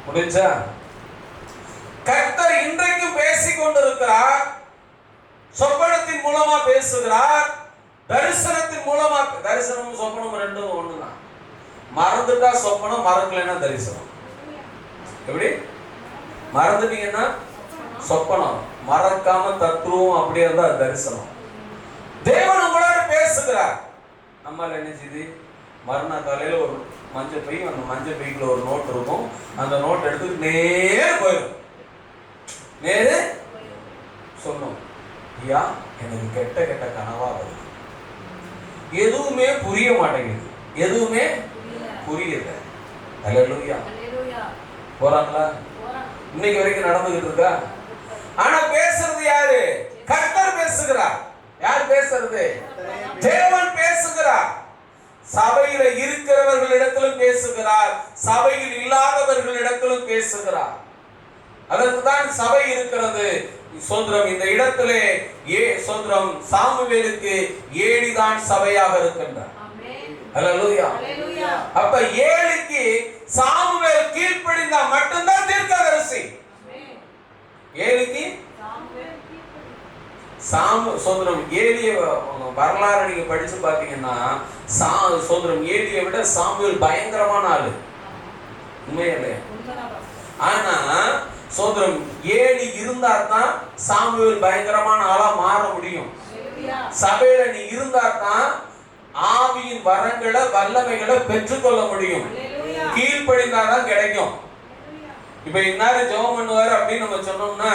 [SPEAKER 1] முடிஞ்சா? கர்த்தர் இன்றைக்கும் பேசிக் கொண்டிருக்கிறார். சொப்பனத்தின் மூலமா பேசுகிறார். தரிசனத்தின் மூலமா. தரிசனமும் சொப்பனம் ரெண்டும் ஒண்ணுதான். மறந்துட்டா சொப்பனம், மறக்கலைன்னா தரிசனம். எப்படி? மறந்துட்டீங்கன்னா சொப்பனம், மறக்காம தத்துவம் அப்படியே இருந்தா தரிசனம். தேவன் உங்களோட பேசுகிறார். நம்மால என்ன செய்து? மறுநாள் காலையில ஒரு மஞ்சள் பை, அந்த மஞ்சள் பைக்குள்ள ஒரு நோட் இருக்கும். அந்த நோட் எடுத்து நேரே போயிடும். நேரு சொன்னோம், ஐயா எனக்கு கெட்ட கெட்ட கனவா வருது, எதுவுமே புரிய மாட்டேங்குது, எதுவுமே புரியல. அல்லேலூயா. போறாங்களா? இன்னைக்கு வரைக்கும் நடந்துகிட்டு இருக்கா? ஆனா பேசுறது யாரு? கர்த்தர் பேசுகிறார். யார் பேசுறது? தேவன் பேசுகிறார். சபையில இருக்கிறவர்களிடத்திலும் பேசுகிறார், சபையில் இல்லாதவர்களிடத்திலும் பேசுகிறார். அதற்கு தான் சபை இருக்கிறது. சோதரம் இந்த இடத்திலே சோதரம் சாமுவேலுக்கு ஏலிதான் சபையாக இருக்கின்றார். அல்லேலூயா. அப்ப ஏலிக்கு சாமுவேல் கீழ்ப்படிந்தா மட்டும்தான் தீர்க்கதரிசி. ஏலிக்கு சோதரம் ஏலிய வரலாறு நீங்க படிச்சு பாத்தீங்கன்னா, சோதரம் ஏலியை விட சாமுவேல் பயங்கரமான ஆளு. உண்மையா இல்லையா? ஆனா சோதரம் ஏலி இருந்தா தான் சாமுவேல் பயங்கரமான ஆளா மாற முடியும். சபையில நீ இருந்தா தான் ஆவியின் வரங்களை வல்லமைகளை பெற்றுக்கொள்ள முடியும். கீழ்ப்படிந்தாதான் கிடைக்கும். இப்ப இன்னாரு ஜெபம் பண்ணுவாரு அப்படின்னு நம்ம சொன்னோம்னா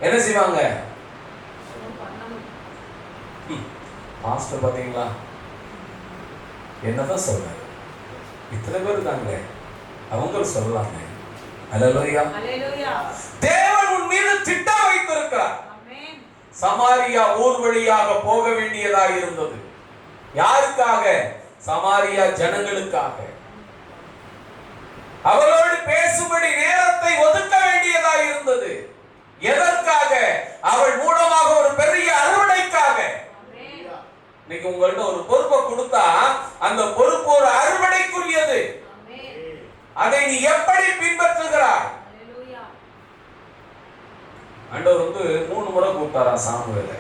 [SPEAKER 1] என்ன செய்வாங்க? மாஸ்டர் பாத்தீங்களா என்னதான் சொல்றாரு, இத்தனை பேர் இருக்காங்க, அவங்க சொல்லலாங்க. அல்லேலூயா. தேவன் உன் மீது திட்டம் வைத்திருக்கிறார். சமாரியா ஊர் வழியாக போக வேண்டியதாக இருந்தது. யாருக்காக? சமாரியா ஜனங்களுக்காக. அவளோடு பேசும்படி நேரத்தை ஒதுக்க வேண்டியதாக இருந்தது. எதற்காக? அவள் மூலமாக ஒரு பெரிய அறுவடைக்காக. இன்னைக்கு உங்கள்ட்ட ஒரு பொறுப்பை கொடுத்தா அந்த பொறுப்பு ஒரு அறுவடைக்குரியது. அதை நீ எப்படி பின்பற்றுகிறாய்? ஆண்டவர் 3 முறை கூப்பிட்டாரா சாமுவேலை?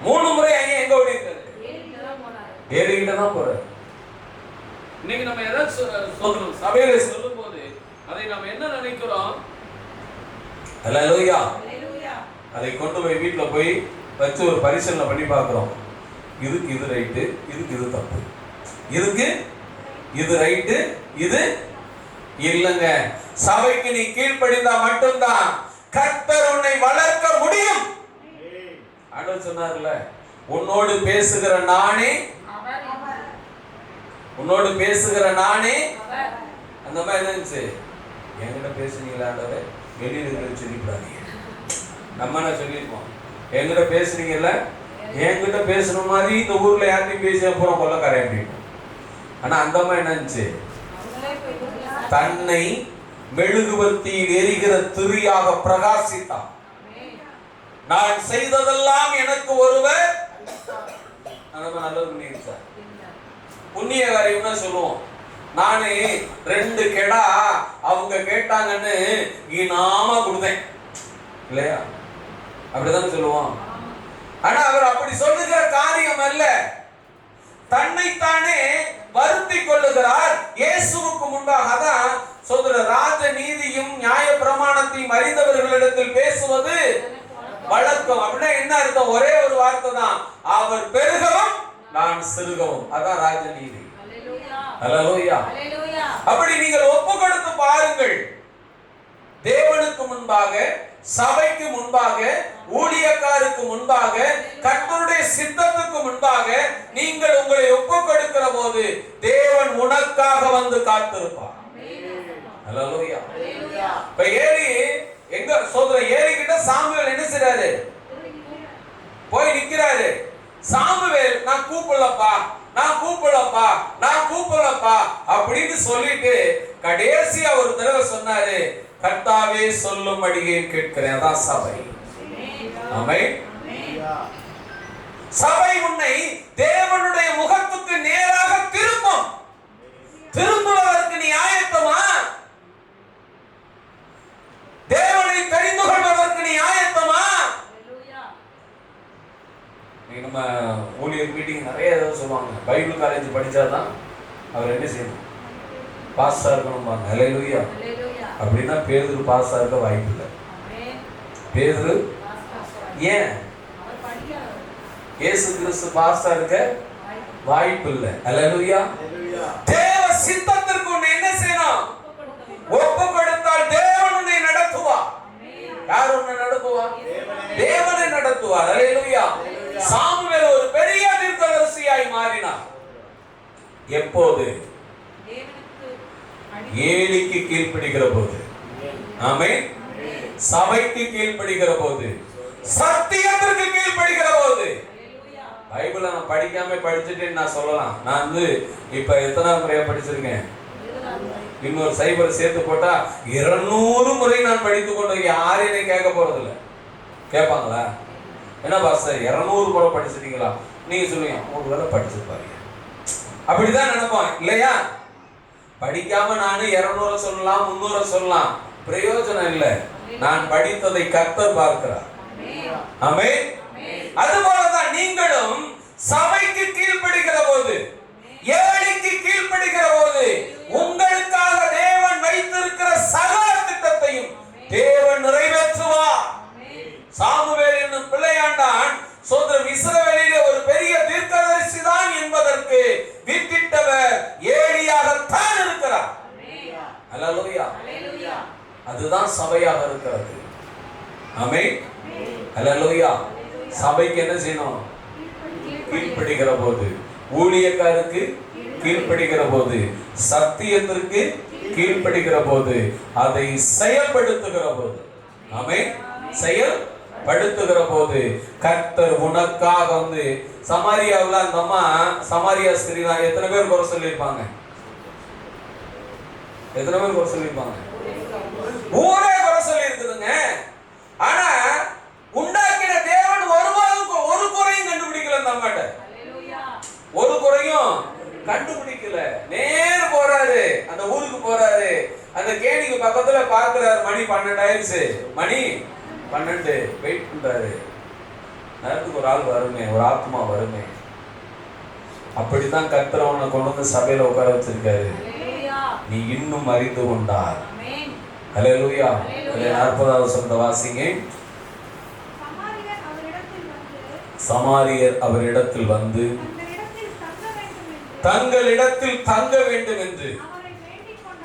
[SPEAKER 1] 3 முறை ஐயா எங்க ஓடி இருக்காரு? ஏறிக்கிட்ட தான் போறாரு. இன்னைக்கு நம்ம எதை சொல்றோம்? சபையில சொல்லும் போது அதை நம்ம என்ன நினைக்கிறோம்? அல்லேலூயா. அதை கொண்டு போய் வீட்டுல போய் வச்சு ஒரு பரிசீலனை பண்ணி பார்க்கிறோம். இதுக்கு இது ரைட்டு, இதுக்கு இது தப்பு, இதுக்கு இது ரைட்டு, இது இல்லங்க. சபைக்கு நீ கீழ்ப்படிந்தா மட்டும்தான் கர்த்தர் உன்னை வளர்க்க முடியும். ஆண்டவர் சொன்னார்ல, உன்னோடு பேசுகிற நானே, உன்னோடு பேசுகிற நானே. அந்த மாதிரி இருந்துச்சு. என்கிட்ட பேசுனீங்களா ஆண்டவரே? வெளியில இருக்கிறது சொல்லிவிடாதீங்க. நம்ம என்ன சொல்லியிருப்போம்? என்கிட்ட பேசுனீங்கல்ல, என்கிட்ட பேசுன மாதிரி இந்த ஊர்ல யார்ட்டையும் பேசி அப்புறம் கொள்ளக்காரன் அப்படின்னு. ஆனா அந்த மாதிரி என்ன இருந்துச்சு? தன்னை மெழுகுவர்த்தியில் எரிகிற திரியாக பிரகாசித்தான். நான் செய்ததெல்லாம் எனக்கு ஒருவர் நல்லது பண்ணிருச்சார். புண்ணிய காரியம்னா சொல்லுவோம். நானே 2 கெடா அவங்க கேட்டாங்கன்னு இனாமா கொடுத்தேன் இல்லையா? அப்படிதான் சொல்லுவோம். ஆனா அவர் அப்படி சொல்லுகிற காரியம் அல்ல. தன்னைத்தானே வருத்தி கொள்ளுகிறார். இயேசுவுக்கு முன்பாக தான் சொல்ற ராஜ நீதியும் நியாய பிரமாணத்தையும் அறிந்தவர்களிடத்தில் பேசுவது வழக்கம். அப்படின்னா என்ன அர்த்தம்? ஒரே ஒரு வார்த்தை தான், அவர் பெருகவும் நான் சிறுகவும். அதான் ராஜநீதி. அல்லேலூயா. அப்படி நீங்கள் ஒப்பு கொடுத்து பாருங்கள். தேவனுக்கு முன்பாக, சபைக்கு முன்பாக, ஊழியக்காருக்கு முன்பாக, கர்த்தருடைய சித்தத்துக்கு முன்பாக நீங்கள் உங்களை ஒப்பு கொடுக்கிற போது தேவன் உனக்காக வந்து காத்திருப்பார். அல்லேலூயா. இப்ப ஏலி எங்க சோதரன் ஏலி கிட்ட சாமுவேல் என்ன செய்றாரு? போய் நிக்கிறாரு. சாமுவேல் நான் கூப்பிடலப்பா, நான் கூப்பிடலப்பா, நான் கூப்பிடலப்பா அப்படின்னு சொல்லிட்டு கடைசியா ஒரு தடவை சொன்னாரு, கர்த்தாவே சொல்லும்படியே கேட்கிறேன். அதான் சபை. ஆமென். சபை உன்னை தேவனுடைய முகத்துக்கு நேராக திரும்பும். திரும்புவதற்கு நீ ஆயத்தமா? தேவனை தெரிந்து கொள்வதற்கு நீ ஆயத்தமா? நம்ம ஊழியர் மீட்டிங் நிறைய சொல்லுவாங்க, பைபிள் காலேஜ் படிச்சாதான் அவர் என்ன செய்யணும்? பாஸ்டா இருக்கணும். அல்லேலூயா. அப்படின்னா பேதுரு பாஸ்டா இருக்க வாய்ப்பு இல்லை. பேதுரு ஏன்? இயேசு கிறிஸ்து பாஸ்டா இருக்க வாய்ப்பு இல்லை. அல்லேலூயா. தேவ சித்தத்திற்கு உன்னை என்ன செய்யணும்? ஒப்பு கொடுத்தால் தேவன் உன்னை நடத்துவார். யார் உன்னை நடத்துவார்? தேவனை நடத்துவார். அல்லேலூயா. சாமுவேல் ஒரு பெரிய தீர்க்கதரிசியாய் மாறினார். எப்போது? ஏலிக்கு கீழ்ப்படிகிற போது. ஆமென். சபைக்கு கீழ்ப்படிகிற போது, சத்தியத்திற்கு கீழ்ப்படிகிற போது. பைபிளை நான் படிக்காம படிச்சுட்டேன்னு நான் சொல்லலாம். நான் இப்ப எத்தனை முறையா படிச்சிருக்கேன்? இன்னொரு சைபர் சேர்த்து போட்டா 200 முறை நான் படித்துக் கொண்டு யாரும் என்னை கேட்க போறது இல்லை. கேட்பாங்களா? என்ன பாஸ்டர் 200 முறை படிச்சிட்டீங்களா? நீங்க சொல்லுவீங்க, ஒரு வேளை படிச்சிருப்பாரு. அப்படிதான் நினைப்போம் இல்லையா? படிக்காம நானு 200 சொல்லலாம், 300 சொல்லலாம், பிரயோஜனம் இல்லை. நான் படித்ததை கர்த்தர் பார்க்கிறார். ஆமென். அதுபோலதான் நீங்களும் சபைக்கு கீழ்ப்படிகிற போது, ஏழைக்கு கீழ்ப்படிகிற போது உங்களுக்காக தேவன் வைத்திருக்கிற சகல திட்டத்தையும் தேவன் நிறைவேற்றுவார். சாமுவேல் என்னும் பிள்ளையாண்டான் சோதரன் இஸ்ரவேலிலே ஒரு பெரிய தீர்க்கதரிசி தான் என்பதற்கு வித்திட்டவர் ஏலியாகத்தான் இருக்கிறார். அல்லேலூயா. அதுதான் சபையாக இருக்கிறது. ஆமென். அல்லேலூயா. சபைக்கு என்ன செய்யணும்? கீழ்ப்படிகிற போது, ஊழியக்காருக்கு கீழ்ப்படிகிற போது, சத்தியத்திற்கு கீழ்ப்படிகிற போது, அதை செயல்படுத்துகிற போது. ஆமென். செயல்படுத்துகிற போது கர்த்தர் உனக்காக வந்து சமாரியாவில் அந்த அம்மா சமாரியா ஸ்திரீ தான் எத்தனை பேர் குறை சொல்லியிருப்பாங்க? எத்தனை பேர் குறை சொல்லியிருப்பாங்க? ஊரே குறை சொல்லி இருக்குதுங்க. ஆனா உண்டாக்கின தேவன் ஒருபோதும் ஒரு குறையும் கண்டுபிடிக்கல அந்த அம்மாட்ட. ஒரு குறையும் கண்டுபிடிக்கல. நேர போறாரு, அந்த ஊருக்கு போறாரு. அந்த கேணிக்கு பக்கத்துல பார்க்கிறாரு, மணி 12 ஆயிடுச்சு. மணி 12. வெயிட் பண்றாரு. நேரத்துக்கு ஒரு ஆள் வருமே, ஒரு ஆத்மா வருமே. அப்படித்தான் கர்த்தர் அவனை கொண்டு வந்து சபையில உட்கார வச்சிருக்காரு. நீ இன்னும் அறிந்து கொண்டார். ஹல்லேலூயா. 40வது வசனத்தை வாசிங்க. சமாரியர் அவரிடத்தில் வந்து தங்களிடத்தில் தங்க வேண்டும் என்று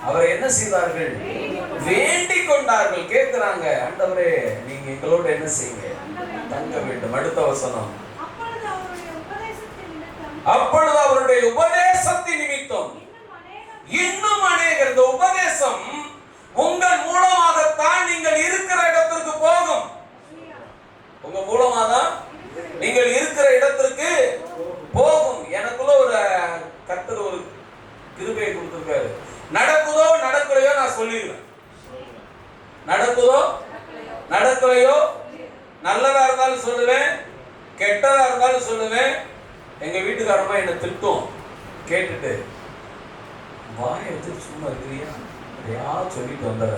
[SPEAKER 1] அவரை என்ன செய்தார்கள்? வேண்டிக் கொண்டார்கள். கேட்கிறாங்க, ஆண்டவரே நீங்க எங்களோட என்ன செய்யுங்க? தங்க வேண்டும். அடுத்த வசனம். அப்பொழுது அவருடைய உபதேசத்தின் நிமித்தம் இன்னும் அநேகர். இந்த உபதேசம் உங்கள் மூலமாகத்தான் நீங்கள் இருக்கிற இடத்திற்கு போகும். உங்க மூலமாதான் நீங்கள் இருக்கிற இடத்திற்கு போகும். எனக்குள்ள ஒரு கர்த்தர் ஒரு கிருபையை கொடுத்திருக்காரு. நடக்குதோ நடக்கலையோ நான் சொல்லிடுவேன். நடக்குதோ நடக்கலையோ, நல்லதா இருந்தாலும் சொல்லுவேன், கெட்டதா இருந்தாலும் சொல்லுவேன். எங்க வீட்டுக்காரமா என்ன திட்டம் கேட்டுட்டு வாயை வச்சு சும்மா இருக்கிறியா சொல்லிட்டு வந்துடுற.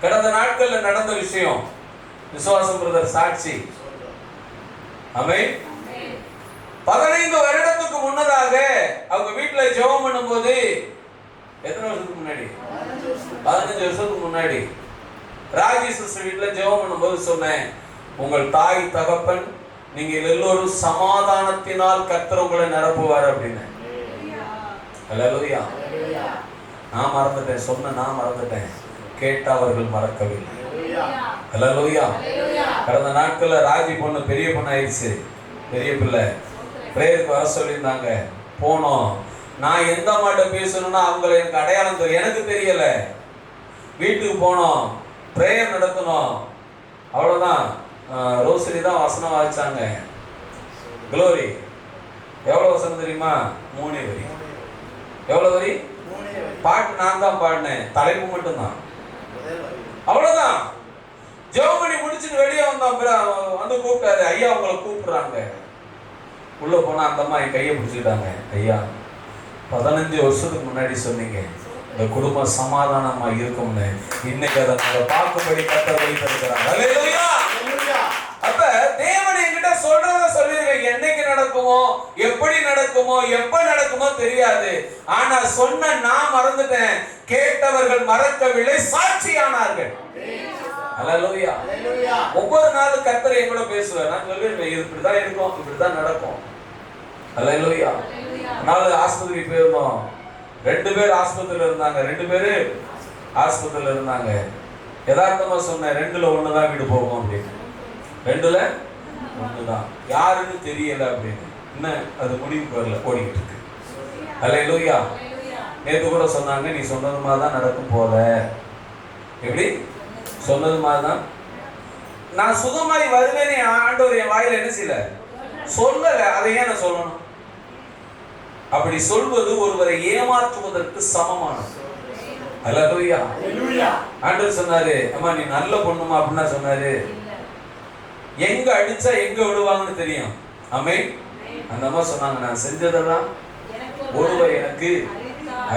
[SPEAKER 1] கடந்த நாட்கள்ல நடந்த விஷயம் விசுவாசம் பிரதர் சாட்சி. ஆமென். 15 வருடத்துக்கு முன்னதாக அவங்க வீட்டுல ஜெபம் பண்ணும்போது, எத்தனை வருஷத்துக்கு முன்னாடி? 15 வருஷத்துக்கு முன்னாடி ராஜி சிஸ்டர் வீட்டுல ஜெபம் பண்ணும்போது சொன்னேன், உங்கள் தாய் தகப்பன் நீங்கள் எல்லோரும் சமாதானத்தினால் கர்த்தர் உங்களை நிரப்புவார் அப்படின்னு. ஹல்லேலூயா. நான் மறந்துட்டேன், சொன்ன நான் மறந்துட்டேன், கேட்டவர்கள் மறக்கவில்லை. ஹல்லேலூயா. கடந்த நாட்கள்ல ராஜி பொண்ணு பெரிய பொண்ணு ஆயிடுச்சு, பெரிய பிள்ளை. பிரேயருக்கு வர சொல்லியிருந்தாங்க, போனோம். நான் எந்த மாட்ட பேசணும்னா அவங்களை எனக்கு அடையாளம் தெரியும், எனக்கு தெரியல. வீட்டுக்கு போனோம், பிரேயர் நடத்தணும், அவ்வளவுதான். ரோசரி தான் வசனம் வாசிச்சாங்க. க்ளோரி எவ்வளவு வசனம் தெரியுமா? 3 வரி. எவ்வளவு வரி? பாட்டு நான் தான் பாடினேன், தலைப்பு மட்டும்தான், அவ்வளவுதான். ஜெபம் பண்ணி முடிச்சுட்டு வெளியே வந்தோம். வந்து கூப்பிட்டாரு, ஐயா உங்களை கூப்பிடுறாங்க. உள்ள போனா அந்த அம்மா என் கையை பிடிச்சிட்டாங்க. ஐயா 15 வருஷத்துக்கு முன்னாடி சொன்னீங்க இந்த குடும்பம் சமாதானமா இருக்கும்னு, இன்னைக்கு அதை நாங்க பார்க்கும்படி கர்த்தர் வைத்திருக்கிறாங்க. ஹல்லேலூயா. அப்ப தேவன் என்கிட்ட சொல்றத சொல்லிருக்கேன். என்னைக்கு நடக்குமோ, எப்படி நடக்குமோ, எப்ப நடக்குமோ தெரியாது. ஆனா சொன்ன நான் மறந்துட்டேன், கேட்டவர்கள் மறக்கவில்லை, சாட்சியானார்கள். ஹல்லேலூயா. ஒவ்வொரு நாளும் கர்த்தர் என் கூட பேசுவார். நான் சொல்லுவேன், இப்படிதான் இருக்கும், இப்படிதான் நடக்கும். ஹல்லேலூயா. நாலு ஆஸ்பத்திரிக்கு போயிருந்தோம். 2 பேர் ஆஸ்பத்திரியில இருந்தாங்க. 2 பேரு ஆஸ்பத்திரியில இருந்தாங்க. யதார்த்தமா சொன்னேன், 2ல 1 தான் வீடு போகும் அப்படின்னு. 2ல 1 தான், யாருன்னு தெரியல அப்படின்னு. இன்னும் அது முடிவுக்கு வரல, ஓடிக்கிட்டு இருக்கு. ஹல்லேலூயா. நேற்று கூட சொன்னாங்க, நீ சொன்னது மாதிரி தான் நடக்கும் போல. எப்படி? சொன்னது மாதிரி தான். நான் சுகமாய் வருவேன்னு ஆண்டவர் என் வாயில என்ன செய்யல, சொல்லல. அதை ஏன் நான் சொல்லணும்? அப்படி சொல்வது ஒருவரை ஏமாற்றுவதற்கு சமமானது. ஹல்லேலூயா. ஆண்டவர் சொன்னாரு, அம்மா நீ நல்ல பொண்ணுமா அப்படின்னா சொன்னாரு. எங்க அடிச்சா எங்க விடுவாங்கன்னு தெரியும். ஆமென். அந்த அம்மா சொன்னாங்க, நான் செஞ்சதெல்லாம் ஒருவர் எனக்கு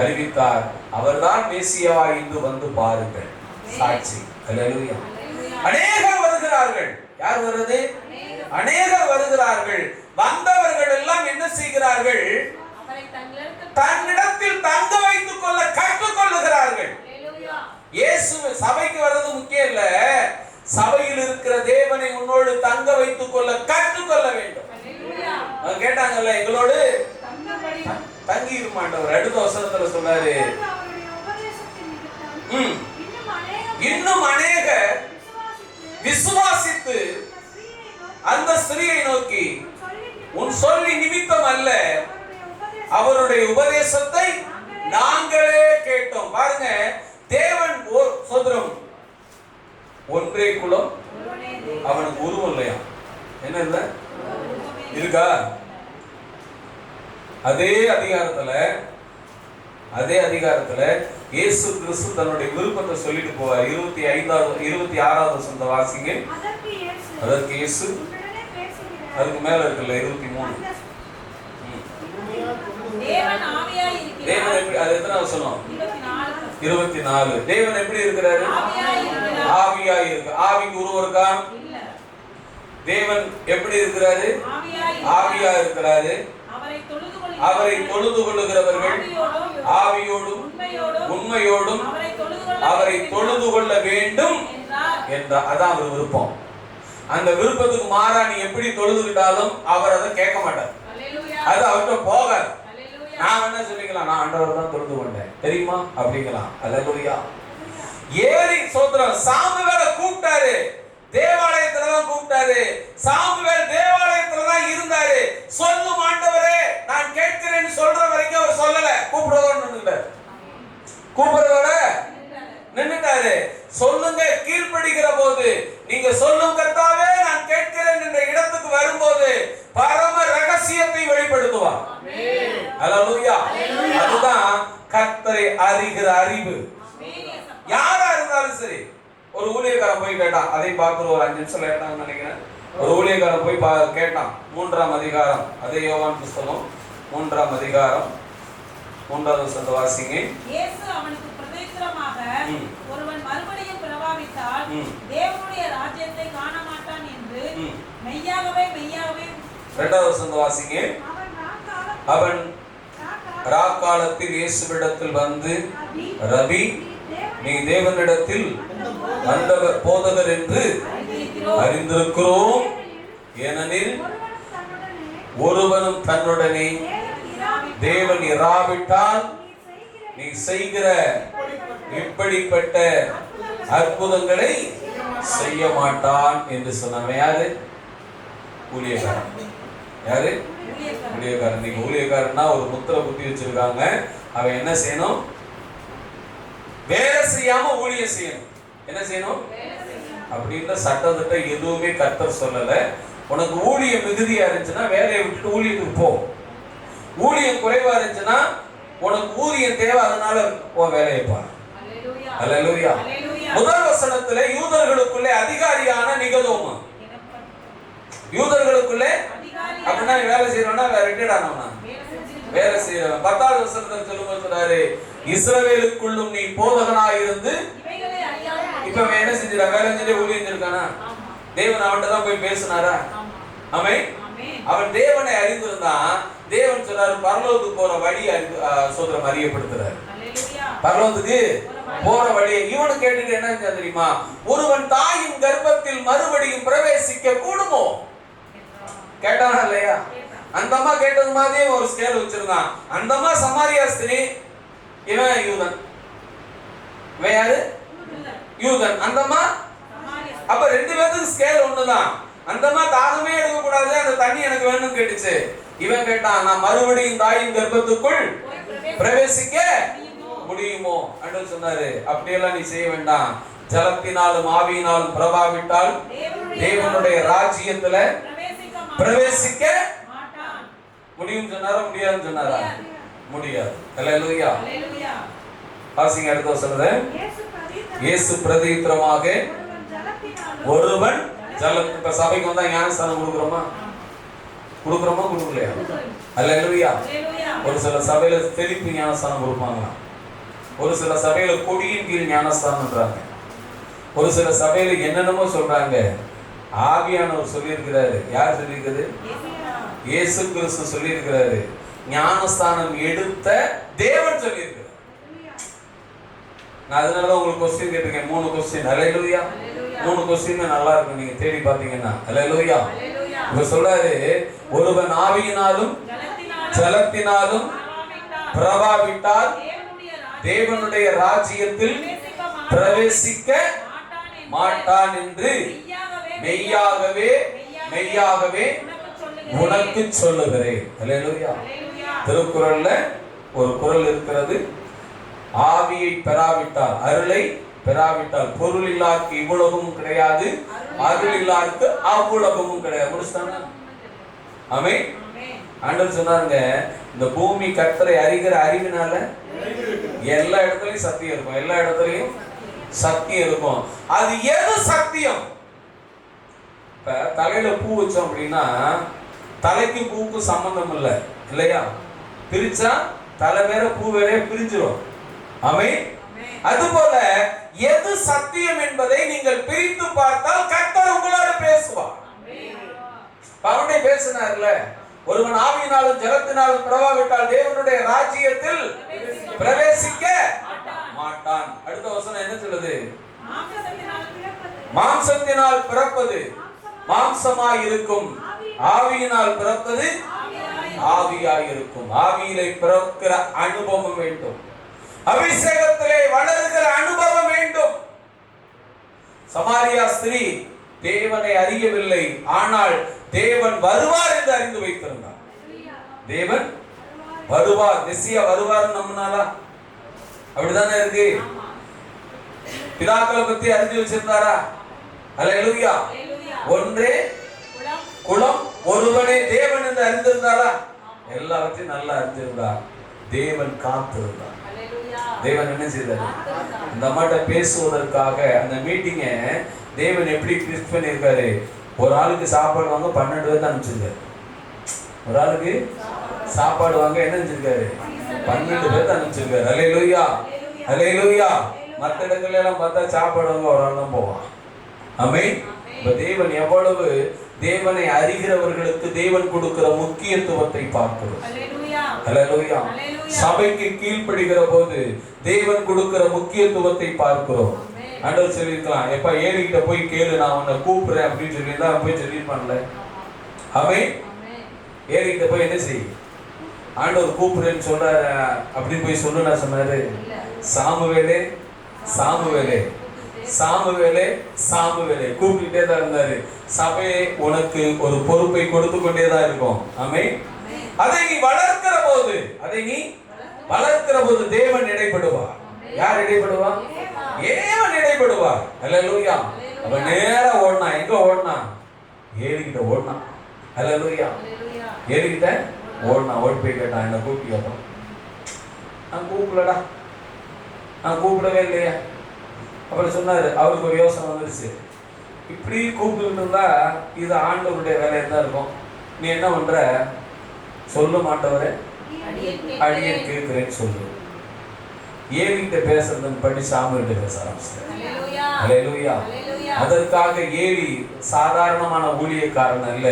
[SPEAKER 1] அறிவித்தார், அவர்தான் மேசியாவா இன்று வந்து பாருங்கள். சாட்சி. ஹல்லேலூயா. அநேகர் வருகிறார்கள். யார் வருது? அநேகர் வருகிறார்கள். வந்தவர்கள் எல்லாம் என்ன செய்கிறார்கள்? தன்னிடத்தில் தங்க வைத்துக் கொள்ள கற்றுக்கொள்ளுகிறார்கள். இயேசு சபைக்கு வர்றது முக்கியம் இல்ல, சபையில் இருக்கிற தேவனை உன்னோடு தங்க வைத்துக் கொள்ள கற்றுக்கொள்ள வேண்டும். கேட்டாங்கல்ல, எங்களோடு தங்கி இருமாண்டவர். அடுத்த வசனத்துல சொன்னாரு, இன்னும் அநேக விசுவாசித்து அந்த ஸ்திரியை நோக்கி, உன் சொல்லி நிமித்தம் அல்ல, அவருடைய உபதேசத்தை நாங்களே கேட்டோம். பாருங்க, தேவன் சோதரம் ஒன்றே குலம், அவனுக்கு உருவம் இல்லையா? என்ன இல்ல இருக்கா? அதே அதிகாரத்துல அதே அதிகாரத்துல இயேசு கிறிஸ்து தன்னுடைய விருப்பத்தை சொல்லிட்டு போவார். 26வது வசனத்தை வாசிங்க. அதற்கு இயேசு, அதுக்கு மேல இருக்குல்ல 23.
[SPEAKER 2] தேவன் ஆவியாய் இருக்கிறார்.
[SPEAKER 1] தேவன் எப்படி, அது எத்தனை வசனம்?
[SPEAKER 2] 24.
[SPEAKER 1] தேவன் எப்படி இருக்கிறாரு? ஆவியாய் இருக்கு. ஆவிக்கு உருவம் இருக்கா?
[SPEAKER 2] இல்ல.
[SPEAKER 1] தேவன் எப்படி இருக்கிறாரு? ஆவியா இருக்கிறாரு. அவரை தொழுது கொள்ளுகிறவர்கள் ஆவியோடும் உண்மையோடும் அவரை தொழுது கொள்ள வேண்டும் என்றார். அதான் அவர் விருப்பம். அந்த விருப்பத்துக்கு மாறா நீ எப்படி தொழுதுகிட்டாலும் அவர் அதை கேட்க மாட்டார். அது அவர்கிட்ட போகாது. நான் என்ன சொல்லிக்கலாம், நான் ஆண்டவர் தான் தொழுது கொண்டேன் தெரியுமா அப்படிங்கலாம். அல்லேலூயா. ஏலி சோத்திரம் சாமுவேலை கூப்பிட்டாரு, தேவாலயத்துல தான் கூப்பிட்டாரு. சாமுவேல் தேவாலயத்துல தான் இருந்தாரு. சொல்லும் ஆண்டவரே நான் கேட்கிறேன்னு சொல்ற வரைக்கும் அவர் சொல்லல. கூப்பிடுறதோட நின்னுட்டாரு. கூப்பிடுறதோட நின்னுட்டாரு. சொல்லுங்க கீழ்ப்படிக்கிற போது, நீங்க சொல்லும் கர்த்தாவே நான் கேட்கிறேன் என்ற இடத்துக்கு வரும்போது பரம ரகசியத்தை வெளிப்படுத்துவார். அல்லேலூயா. அதுதான் கர்த்தரை அறிகிற அறிவு. யாரா இருந்தாலும் சரி. ஒரு ஊழியக்காரன் போய் கேட்டான், அதை பார்த்து ஒரு 5 நிமிஷம் லேட்டான்னு நினைக்கிறேன். ஒரு ஊழியக்காரன் போய் கேட்டான். 3ஆம் அதிகாரம், அதே யோவான் புஸ்தகம் 3ஆம் அதிகாரம் 3வது வசனத்தை வாசிங்க.
[SPEAKER 2] இயேசு அவனுக்கு பிரதியுத்தரமாக, ஒருவன் மறுபடியும் பிறவாவிட்டால் தேவனுடைய ராஜ்யத்தை காண மாட்டான் என்று மெய்யாகவே மெய்யாகவே.
[SPEAKER 1] 2வது வசனத்தை வாசிங்க. அவன் ராக்காலத்தில் இயேசுவிடத்தில் வந்து, ரபி நீ தேவனிடத்தில் வந்தவர் போதகர் என்று அறிந்திருக்கிறோம். ஏனெனில் ஒருவனும் தன்னுடனே தேவன் இராவிட்டால் நீ செய்கிற இப்படிப்பட்ட அற்புதங்களை செய்ய மாட்டான் என்று சொன்னவன் யாரு? ஊழியக்காரன். யாரு? ஊழியக்காரன். நீங்க ஊழியக்காரன்னா ஒரு முத்திரை குத்தி வச்சிருக்காங்க. அவன் என்ன செய்யணும்? வேலை செய்யாம ஊழியம் செய்யணும். என்ன செய்யணும் அப்படின்ற சட்டத்திட்டம் எதுவுமே கர்த்தர் சொல்லல. உனக்கு ஊழியம் மிகுதியா இருந்துச்சுன்னா வேலையை விட்டுட்டு ஊழியத்துக்கு போ. ஊழியம் குறைவா இருந்துச்சுன்னா உனக்கு ஊதியம் தேவை, அதனால உன் வேலையை பாரு. அல்லேலூயா. முதல் வசனத்துல யூதர்களுக்குள்ளே அதிகாரியான நிகதோமு. யூதர்களுக்குள்ளே அப்படின்னா வேலை செய்யறோம்னா ரிட்டையர்ட் ஆனவனா வேலை செய்யறவன். 10வது வசனத்துல சொல்லும்போது சொல்றாரு, இஸ்ரவேலுக்குள்ளும் நீ போதகனாய் இருந்து. இப்ப அவன் என்ன செஞ்சிடா? வேலை செஞ்சு ஊழியம் செஞ்சிருக்கானா? தேவன் அவன்கிட்ட தான் போய் பேசினாரா? ஆமென். அவன் தேவனை அறிந்திருந்தான். தேவன் சொல்றாரு பரலோகத்துக்கு போற வழி சோதரம் அறியப்படுத்துறாரு. பரலோகத்துக்கு போற வழி இவனு கேட்டுட்டு என்ன செஞ்சா தெரியுமா? ஒருவன் தாயின் கர்ப்பத்தில் மறுபடியும் பிரவேசிக்க கூடுமோ கேட்டானா இல்லையா? அந்த அம்மா கேட்டது மாதிரி ஒரு ஸ்கேல் வச்சிருந்தான். அந்த அம்மா சமாரியா ஸ்திரீ, இவன் யூதன். இவன் யாரு? யூதன். அந்த அம்மா. அப்ப 2 பேருக்கு ஸ்கேல் ஒண்ணுதான். அந்த அம்மா தாகமே எடுக்க கூடாது, அந்த தண்ணி எனக்கு வேணும்னு கேட்டுச்சு. இவன் கேட்டான், நான் மறுபடியும் தாயின் கர்ப்பத்துக்குள் பிரவேசிக்க முடியுமோ என்று சொன்னாரு. அப்படியெல்லாம் நீ செய்ய வேண்டாம். ஜலத்தினாலும் ஆவியினாலும் பிரபாவிட்டால் தேவனுடைய ராஜ்யத்துல பிரவேசிக்க முடியும் சொன்னாரா? முடியாதுன்னு சொன்னாரா? முடியாது. அல்லேலூயா. வாசிங்க அடுத்த வசனம். இயேசு பிரதியுத்தரமாக, ஒருவன் ஜலத்தின். இப்ப சபைக்கு வந்தா ஞானஸ்தானம் கொடுக்குறோமா? கொடுக்கலையா? அல்லேலூயா. ஒரு சில சபையில தெளிப்பு ஞானஸ்தானம் கொடுப்பாங்க. ஒரு சில சபையில கொடியின் கீழ் ஞானஸ்தானம்ன்றாங்க. ஒரு சில சபையில என்னென்னமோ சொல்றாங்க. ஆவியானவர் சொல்லி இருக்கிறாரு. யார் சொல்லி இருக்கிறது? இயேசு கிறிஸ்து சொல்லி இருக்கிறாரு. ஞானஸ்தானம் எடுத்த தேவன் சொல்லி இருக்கிறார். நான் அதனாலதான் உங்களுக்கு கொஸ்டின் கேட்டிருக்கேன். 3 கொஸ்டின். அல்லேலூயா. 3 கொஸ்டின் நல்லா இருக்கும், நீங்க தேடி பாத்தீங்கன்னா. அல்லேலூயா. இப்ப சொல்றாரு, ஒருவன் ஆவியினாலும் ஜலத்தினாலும் பிரபாவிட்டால் தேவனுடைய ராஜ்யத்தில் பிரவேசிக்க மாட்டான் என்று மெய்யாகவே மெய்யாகவே உனக்கு சொல்லுகிறேன். அல்லேலூயா. திருக்குறள்ல ஒரு குறள் இருக்கிறது. ஆவியை பெறாவிட்டால், அருளை பெறாவிட்டால், பொருள் இல்லாருக்கு இவ்வுலகமும் கிடையாது, அருள் இல்லாருக்கு அவ்வுலகமும் கிடையாது. முடிச்சுட்டானா? ஆமென். ஆண்டவர் சொன்னாருங்க, இந்த பூமி கர்த்தரை அறிகிற அறிவினால எல்லா இடத்துலயும் சத்தியம் இருக்கும். எல்லா இடத்துலயும் சத்தியம் இருக்கும். அது எது சத்தியம்? இப்ப தலையில பூ வச்சோம் அப்படின்னா தலைக்கு பூக்கு சம்பந்தம் இல்லை இல்லையா? பிரிச்சா தலை வேற பூ வேற பிரிஞ்சிடும். ஆமென். அதுபோல எது சத்தியம் என்பதை நீங்கள் பிரித்து பார்த்தால் கர்த்தர் உங்களோடு பேசுவார். அவனே பேசினார்ல, ஒருவன் ஆவியினாலும் ஜலத்தினாலும் பிறவாவிட்டால் தேவனுடைய ராஜ்யத்தில் பிரவேசிக்க மாட்டான். அடுத்த வசனம் என்ன சொல்லுது? மாம்சத்தினால் பிறப்பது மாம்சமாய் இருக்கும், ஆவியினால் பிறப்பது ஆவியாய் இருக்கும். ஆவியிலே பிறக்கிற அனுபவம் வேண்டும், அபிஷேகத்திலே வளர்கிற அனுபவம் வேண்டும். சமாரியா ஸ்திரீ தேவனை அறியவில்லை, ஆனால் தேவன் வருவார் என்று அறிந்து வைத்திருந்தார். தேவன் வருவார், மெசியா வருவார் நம்பினாலா? அப்படிதானே இருக்கு. பிதாக்களை பத்தி அறிஞ்சு வச்சிருந்தாரா? அல்லேலூயா. ஒன்றே குலம், ஒருவனே தேவன் என்று அறிந்திருந்தாரா? எல்லாவற்றையும் நல்லா அறிஞ்சிருந்தார். தேவன் காத்திருந்தார். தேவன் என்ன செய்தார்? இந்த அம்மாட்ட பேசுவதற்காக அந்த மீட்டிங்க தேவன் எப்படி கிறிஸ்ட் பண்ணியிருக்காரு? ஒரு ஆளுக்கு சாப்பாடு வாங்க 12 பேர் தான் அனுப்பிச்சிருக்காரு. ஒரு ஆளுக்கு சாப்பாடு வாங்க என்ன அனுப்பிச்சிருக்காரு? 12 பேர் தான் அனுப்பிச்சிருக்காரு. அல்லேலூயா, அல்லேலூயா. மற்ற இடங்கள்ல எல்லாம் பார்த்தா சாப்பாடு வாங்க ஒரு ஆள் தான் போவான். ஆமென். இப்ப தேவன் எவ்வளவு தேவனை அறிகிறவர்களுக்கு தேவன் கொடுக்கிற முக்கியத்துவத்தை பார்க்கிறோம். அல்லேலூயா. சபைக்கு கீழ்ப்படுகிற போது தேவன் கொடுக்கிற முக்கியத்துவத்தை பார்க்கிறோம். ஆண்டவர் சொல்லியிருக்கலாம், எப்ப ஏறிக்கிட்ட போய் கேளு, நான் உன்னை கூப்பிடுறேன் அப்படின்னு சொல்லியிருந்தா போய் சொல்லியிருப்பான்ல. ஆமென். ஏறிக்கிட்ட போய் என்ன செய், ஆண்டவர் கூப்பிடுறேன்னு சொல்றாரு அப்படின்னு போய் சொல்லுனா சொன்னாரு? சாமுவேலே சாமுவேலே சாமுவேலே சாமுவேலே கூப்பிட்டுட்டே தான் இருந்தாரு. சபையை உனக்கு ஒரு பொறுப்பை கொடுத்து கொண்டே தான் இருக்கும். ஆமென். அதை நீ வளர்க்கிற போது, தேவன் இடைப்படுவார். யார் இடைப்படுவார்? தேவன் இடைப்படுவார். அல்லேலூயா. அப்ப நேரா ஓடுனா, எங்க ஓடுனா? ஏறிக்கிட்ட ஓடுனா. அல்லேலூயா. ஏறிக்கிட்ட ஓடுனா. ஓடி போய் கேட்டான், என்ன கூப்பிட்டு கேட்டான். நான் கூப்பிடலடா, நான் கூப்பிடவே இல்லையா. அப்புறம் சொன்னாரு, அவருக்கு ஒரு யோசனை வந்துருச்சு. இப்படி கூப்பிட்டு இருந்தா இது ஆண்டவருடைய வேலையா தான் இருக்கும். நீ என்ன பண்ற? சொல்ல மாட்டவரே, அடியேன் கேட்கிறேன்னு சொல்லு. ஏலிகிட்ட பேசுறதுன்னு படி சாமுவேல்கிட்ட பேச ஆரம்பிச்சிட்டார். அல்லேலூயா. அதற்காக ஏலி சாதாரணமான ஊழியக்காரன் அல்ல,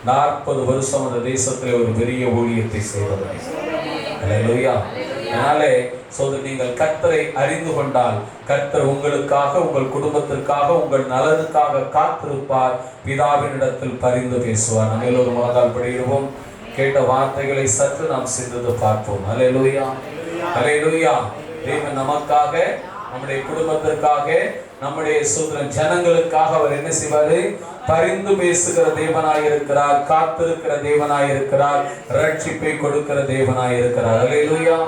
[SPEAKER 1] 40 வருஷம் அந்த தேசத்திலே ஒரு பெரிய ஊழியத்தை செய்தவர். அல்லேலூயா. அதனாலே நீங்கள் கர்த்தரை அறிந்து கொண்டால் கர்த்தர் உங்களுக்காக, உங்கள் குடும்பத்திற்காக, உங்கள் நலனுக்காக காத்திருப்பார். பிதாவினிடத்தில் பரிந்து பேசுவார். நம்ம எல்லோரும் முழங்கால் படியிடுவோம். கேட்ட வார்த்தைகளை சற்று நாம் சிந்தித்து பார்ப்போம். அல்லேலூயா, அல்லேலூயா. தேவன் நமக்காக, நம்முடைய குடும்பத்திற்காக, நம்முடைய சூத்திரன் ஜனங்களுக்காக அவர் என்ன செய்வாரு? பரிந்து பேசுகிற தேவனாய் இருக்கிறார், காத்திருக்கிற தேவனாய் இருக்கிறார், ரட்சிப்பை கொடுக்கிற தேவனாய் இருக்கிறார். அல்லேலூயா.